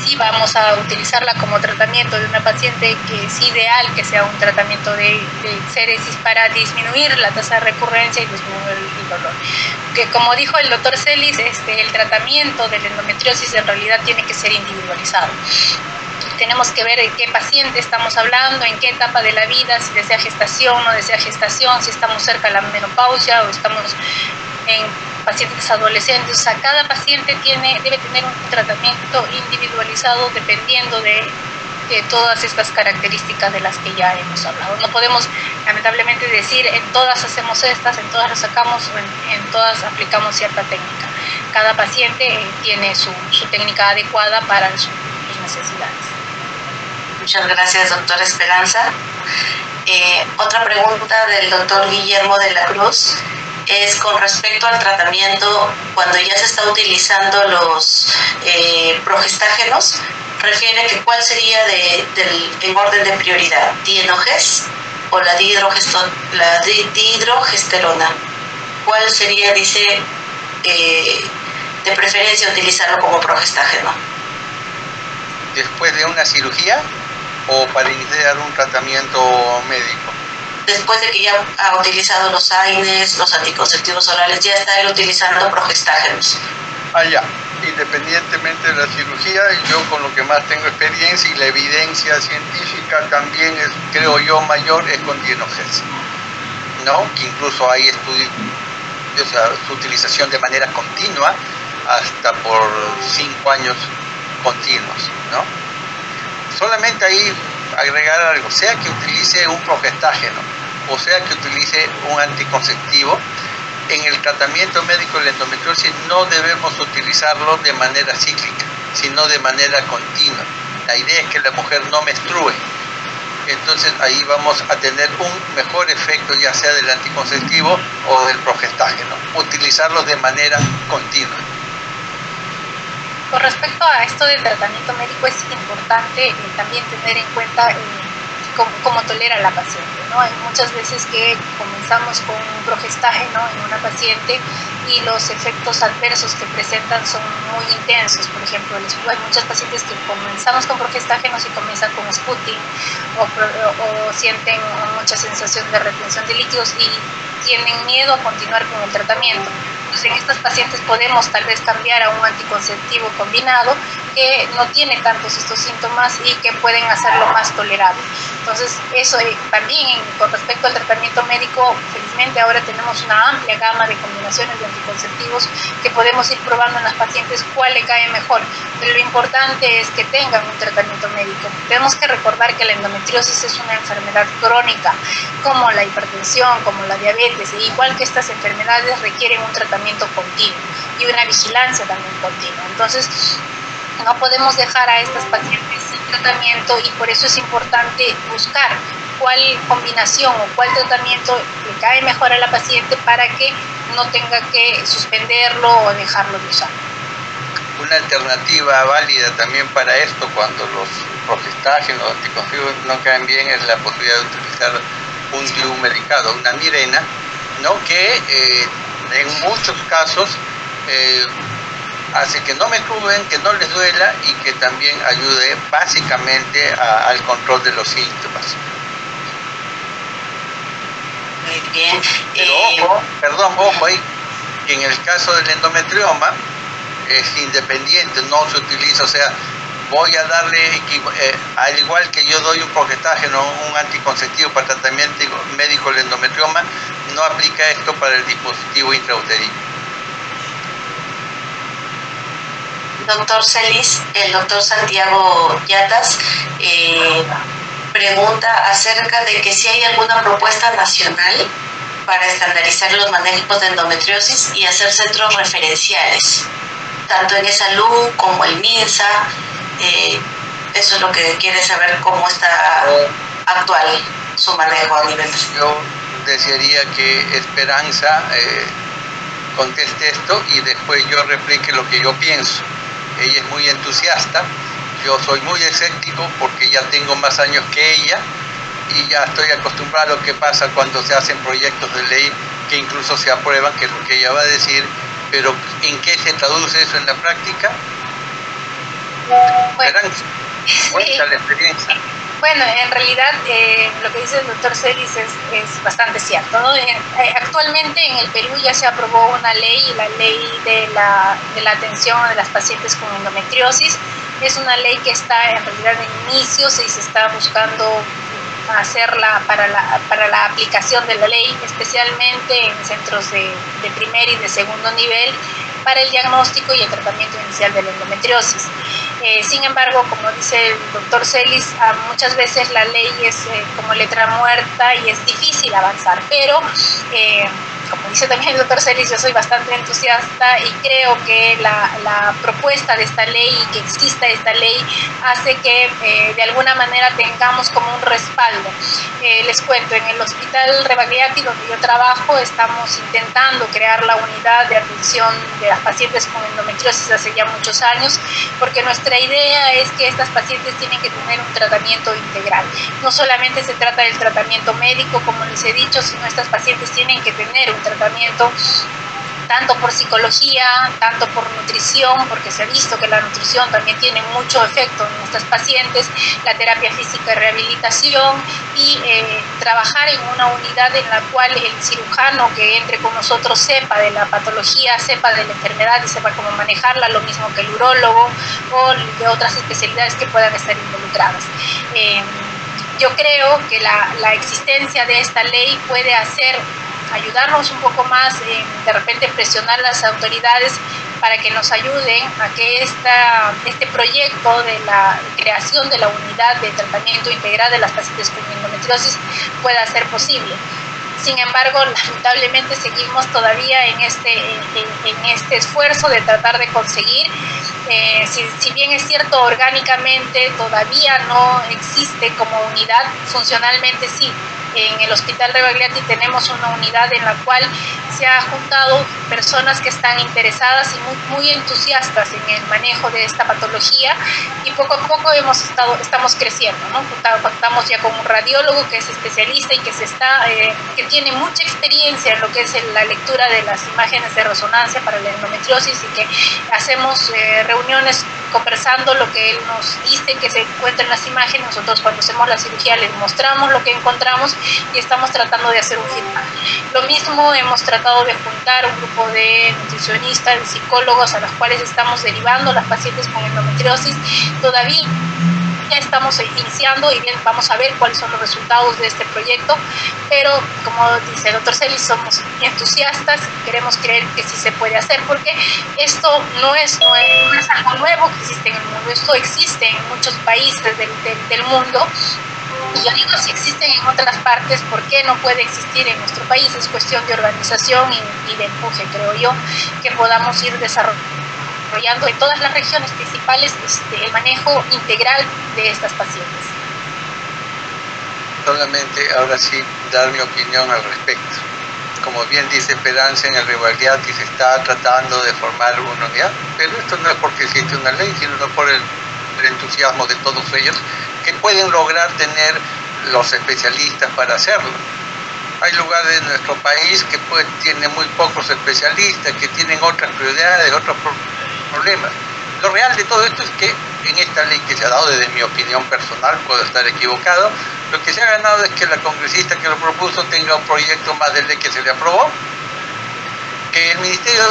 sí vamos a utilizarla como tratamiento de una paciente que es ideal que sea un tratamiento de Xéresis para disminuir la tasa de recurrencia y disminuir el dolor. Que como dijo el doctor Celis, el tratamiento de la endometriosis en realidad tiene que ser individualizado. Tenemos que ver en qué paciente estamos hablando, en qué etapa de la vida, si desea gestación o no desea gestación, si estamos cerca de la menopausia o estamos en pacientes adolescentes. O sea, cada paciente debe tener un tratamiento individualizado dependiendo de todas estas características de las que ya hemos hablado. No podemos lamentablemente decir en todas hacemos estas, en todas las sacamos, en todas aplicamos cierta técnica. Cada paciente tiene su técnica adecuada para sus necesidades. Muchas gracias, doctora Esperanza. Otra pregunta del doctor Guillermo de la Cruz es con respecto al tratamiento cuando ya se está utilizando los progestágenos. Refiere que cuál sería en orden de prioridad, dienogés o la dihidrogesterona. ¿Cuál sería, dice, de preferencia utilizarlo como progestágeno? ¿Después de una cirugía o para iniciar un tratamiento médico? Después de que ya ha utilizado los AINES, los anticonceptivos orales, ya está él utilizando progestágenos. Ya. Independientemente de la cirugía, yo con lo que más tengo experiencia y la evidencia científica también es, creo yo, mayor es con dienogés, ¿no? Que incluso hay estudios, o sea, su utilización de manera continua hasta por 5 años continuos, ¿no? Solamente ahí agregar algo, sea que utilice un progestágeno o sea que utilice un anticonceptivo, en el tratamiento médico de la endometriosis no debemos utilizarlo de manera cíclica, sino de manera continua. La idea es que la mujer no menstrue. Entonces ahí vamos a tener un mejor efecto, ya sea del anticonceptivo o del progestágeno. Utilizarlo de manera continua. Con respecto a esto del tratamiento médico, es importante también tener en cuenta cómo tolera la paciente, ¿no? Hay muchas veces que comenzamos con un progestaje, ¿no?, en una paciente, y los efectos adversos que presentan son muy intensos. Por ejemplo, hay muchas pacientes que comenzamos con progestágenos y comienzan con sputting o sienten mucha sensación de retención de líquidos y tienen miedo a continuar con el tratamiento. Entonces, en estas pacientes podemos tal vez cambiar a un anticonceptivo combinado que no tiene tantos estos síntomas y que pueden hacerlo más tolerable. Entonces, eso también con respecto al tratamiento médico, felizmente ahora tenemos una amplia gama de combinaciones de anticonceptivos que podemos ir probando en las pacientes cuál le cae mejor. Pero lo importante es que tengan un tratamiento médico. Tenemos que recordar que la endometriosis es una enfermedad crónica, como la hipertensión, como la diabetes, e igual que estas enfermedades requieren un tratamiento continuo y una vigilancia también continua. Entonces, no podemos dejar a estas pacientes sin tratamiento, y por eso es importante buscar cuál combinación o cuál tratamiento le cae mejor a la paciente para que no tenga que suspenderlo o dejarlo de usar. Una alternativa válida también para esto, cuando los progestágenos, los anticonceptivos no caen bien, es la posibilidad de utilizar un DIU medicado, una Mirena, ¿no?, que en muchos casos hace que no menstruen, que no les duela y que también ayude básicamente al control de los síntomas. Muy bien. Pero ojo ahí, que en el caso del endometrioma es independiente, no se utiliza, o sea, voy a darle, al igual que yo doy un progestágeno, un anticonceptivo para tratamiento médico del endometrioma, no aplica esto para el dispositivo intrauterino. Doctor Celis, el doctor Santiago Yatas pregunta acerca de que si hay alguna propuesta nacional para estandarizar los manejos de endometriosis y hacer centros referenciales, tanto en E-Salud como el MINSA. Eso es lo que quiere saber, cómo está actual su manejo a nivel. Yo desearía que Esperanza conteste esto y después yo replique lo que yo pienso. Ella es muy entusiasta, yo soy muy escéptico porque ya tengo más años que ella y ya estoy acostumbrado a lo que pasa cuando se hacen proyectos de ley que incluso se aprueban, que es lo que ella va a decir, pero ¿en qué se traduce eso en la práctica? Bueno, cuenta la experiencia. Bueno, en realidad lo que dice el doctor Celis es bastante cierto, ¿no? Actualmente en el Perú ya se aprobó una ley, la ley de la atención de las pacientes con endometriosis. Es una ley que está en realidad en inicios y se está buscando hacerla para la aplicación de la ley, especialmente en centros de primer y de segundo nivel, para el diagnóstico y el tratamiento inicial de la endometriosis. Sin embargo, como dice el doctor Celis, muchas veces la ley es como letra muerta y es difícil avanzar, pero como dice también el doctor Celis, yo soy bastante entusiasta y creo que la propuesta de esta ley y que exista esta ley hace que de alguna manera tengamos como un respaldo. Les cuento, en el Hospital Rebagliati, donde yo trabajo, estamos intentando crear la unidad de atención de las pacientes con endometriosis hace ya muchos años, porque nuestra idea es que estas pacientes tienen que tener un tratamiento integral. No solamente se trata del tratamiento médico, como les he dicho, sino estas pacientes tienen que tener un tratamiento tanto por psicología, tanto por nutrición, porque se ha visto que la nutrición también tiene mucho efecto en nuestras pacientes, la terapia física y rehabilitación, y trabajar en una unidad en la cual el cirujano que entre con nosotros sepa de la patología, sepa de la enfermedad y sepa cómo manejarla, lo mismo que el urólogo o de otras especialidades que puedan estar involucradas. Yo creo que la existencia de esta ley puede ayudarnos un poco más, de repente presionar a las autoridades para que nos ayuden a que este proyecto de la creación de la unidad de tratamiento integral de las pacientes con endometriosis pueda ser posible. Sin embargo, lamentablemente seguimos todavía en este esfuerzo de tratar de conseguir. Si bien es cierto, orgánicamente todavía no existe como unidad, funcionalmente sí. En el Hospital Rebagliati tenemos una unidad en la cual se ha juntado personas que están interesadas y muy entusiastas en el manejo de esta patología, y poco a poco estamos creciendo, ¿no? Contamos ya con un radiólogo que es especialista y que tiene mucha experiencia en lo que es la lectura de las imágenes de resonancia para la endometriosis, y que hacemos reuniones conversando lo que él nos dice que se encuentra en las imágenes. Nosotros cuando hacemos la cirugía les mostramos lo que encontramos y estamos tratando de hacer un feedback. Lo mismo hemos tratado de juntar un grupo de nutricionistas, de psicólogos a los cuales estamos derivando a las pacientes con endometriosis. Todavía ya estamos iniciando y bien, vamos a ver cuáles son los resultados de este proyecto, pero como dice el doctor Celis, somos entusiastas y queremos creer que sí se puede hacer, porque esto no es algo nuevo que existe en el mundo, esto existe en muchos países del mundo. Y yo digo, si existen en otras partes, ¿por qué no puede existir en nuestro país? Es cuestión de organización y de empuje, creo yo, que podamos ir desarrollando en todas las regiones principales el manejo integral de estas pacientes. Solamente ahora sí dar mi opinión al respecto. Como bien dice Esperanza, en el Rebagliati se está tratando de formar una unidad, pero esto no es porque existe una ley, sino por el entusiasmo de todos ellos, que pueden lograr tener los especialistas para hacerlo. Hay lugares en nuestro país que tienen muy pocos especialistas, que tienen otras prioridades, otros problemas. Lo real de todo esto es que en esta ley que se ha dado, desde mi opinión personal, puedo estar equivocado, lo que se ha ganado es que la congresista que lo propuso tenga un proyecto más de ley que se le aprobó, que el Ministerio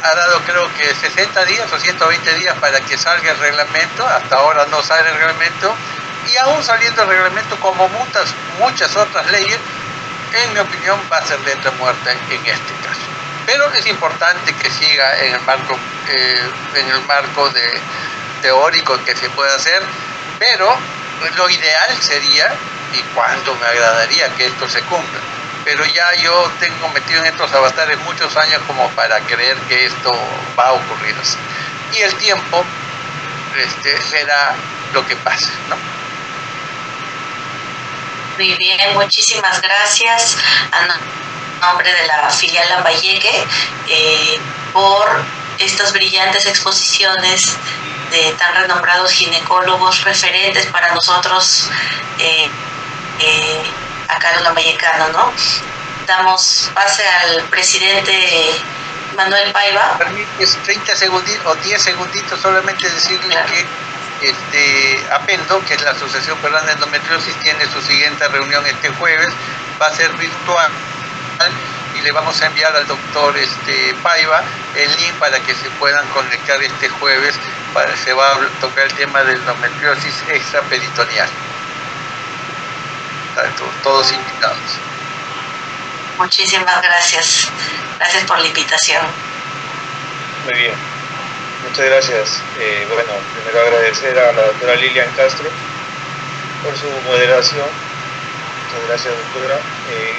ha dado creo que 60 días o 120 días para que salga el reglamento. Hasta ahora no sale el reglamento, y aún saliendo el reglamento, como muchas otras leyes, en mi opinión va a ser letra muerta en este caso. Pero es importante que siga en el marco teórico que se pueda hacer, pero lo ideal sería, y cuánto me agradaría que esto se cumpla, pero ya yo tengo metido en estos avatares muchos años como para creer que esto va a ocurrir así. Y el tiempo será lo que pase, ¿no? Muy bien, muchísimas gracias a nombre de la filial Lambayeque por estas brillantes exposiciones de tan renombrados ginecólogos referentes para nosotros acá en Lambayecano, ¿no? Damos pase al presidente Manuel Paiva. Permites 30 segunditos o 10 segunditos solamente decirle, claro, que APENDO, que es la Asociación Peruana de Endometriosis, tiene su siguiente reunión este jueves, va a ser virtual, y le vamos a enviar al doctor Paiva el link para que se puedan conectar este jueves. Se va a tocar el tema de endometriosis extraperitoneal. Todos invitados. Muchísimas gracias. Gracias por la invitación. Muy bien. Muchas gracias. Bueno, primero agradecer a la doctora Lilian Castro por su moderación. Muchas gracias, doctora.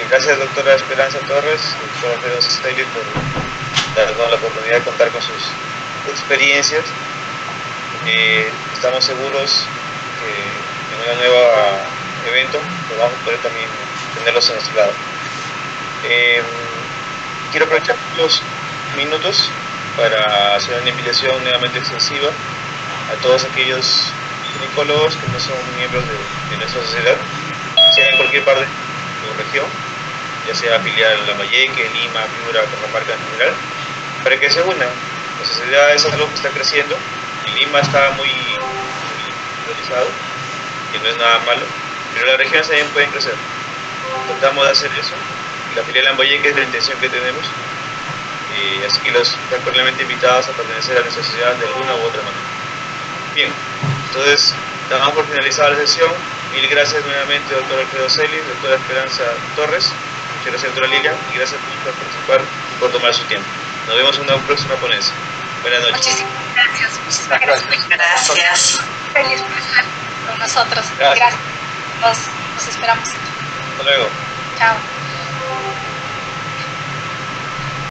Gracias, doctora Esperanza Torres, doctora Alfredo Celis, por darnos la oportunidad de contar con sus experiencias. Estamos seguros que en un nuevo evento pues vamos a poder también tenerlos a nuestro lado. Quiero aprovechar los minutos para hacer una invitación nuevamente extensiva a todos aquellos ginecólogos que no son miembros de nuestra sociedad, sea en cualquier parte de la región, ya sea filial Lambayeque, Lima, Piura, Cajamarca en general, para que se unan. La sociedad es algo que está creciendo. En Lima está muy realizado, que no es nada malo, pero las regiones también pueden crecer. Tratamos de hacer eso, y la filial Lambayeque es la intención que tenemos, así que los están cordialmente invitados a pertenecer a nuestra sociedad de alguna u otra manera. Bien, entonces damos por finalizada la sesión. Mil gracias nuevamente, doctor Alfredo Celis, doctora Esperanza Torres, muchas gracias, doctora Lilian, y gracias por participar y por tomar su tiempo. Nos vemos en una próxima ponencia. Buenas noches. Muchísimas gracias. Gracias. Feliz por estar con nosotros. Gracias. Nos esperamos. Hasta luego. Chao.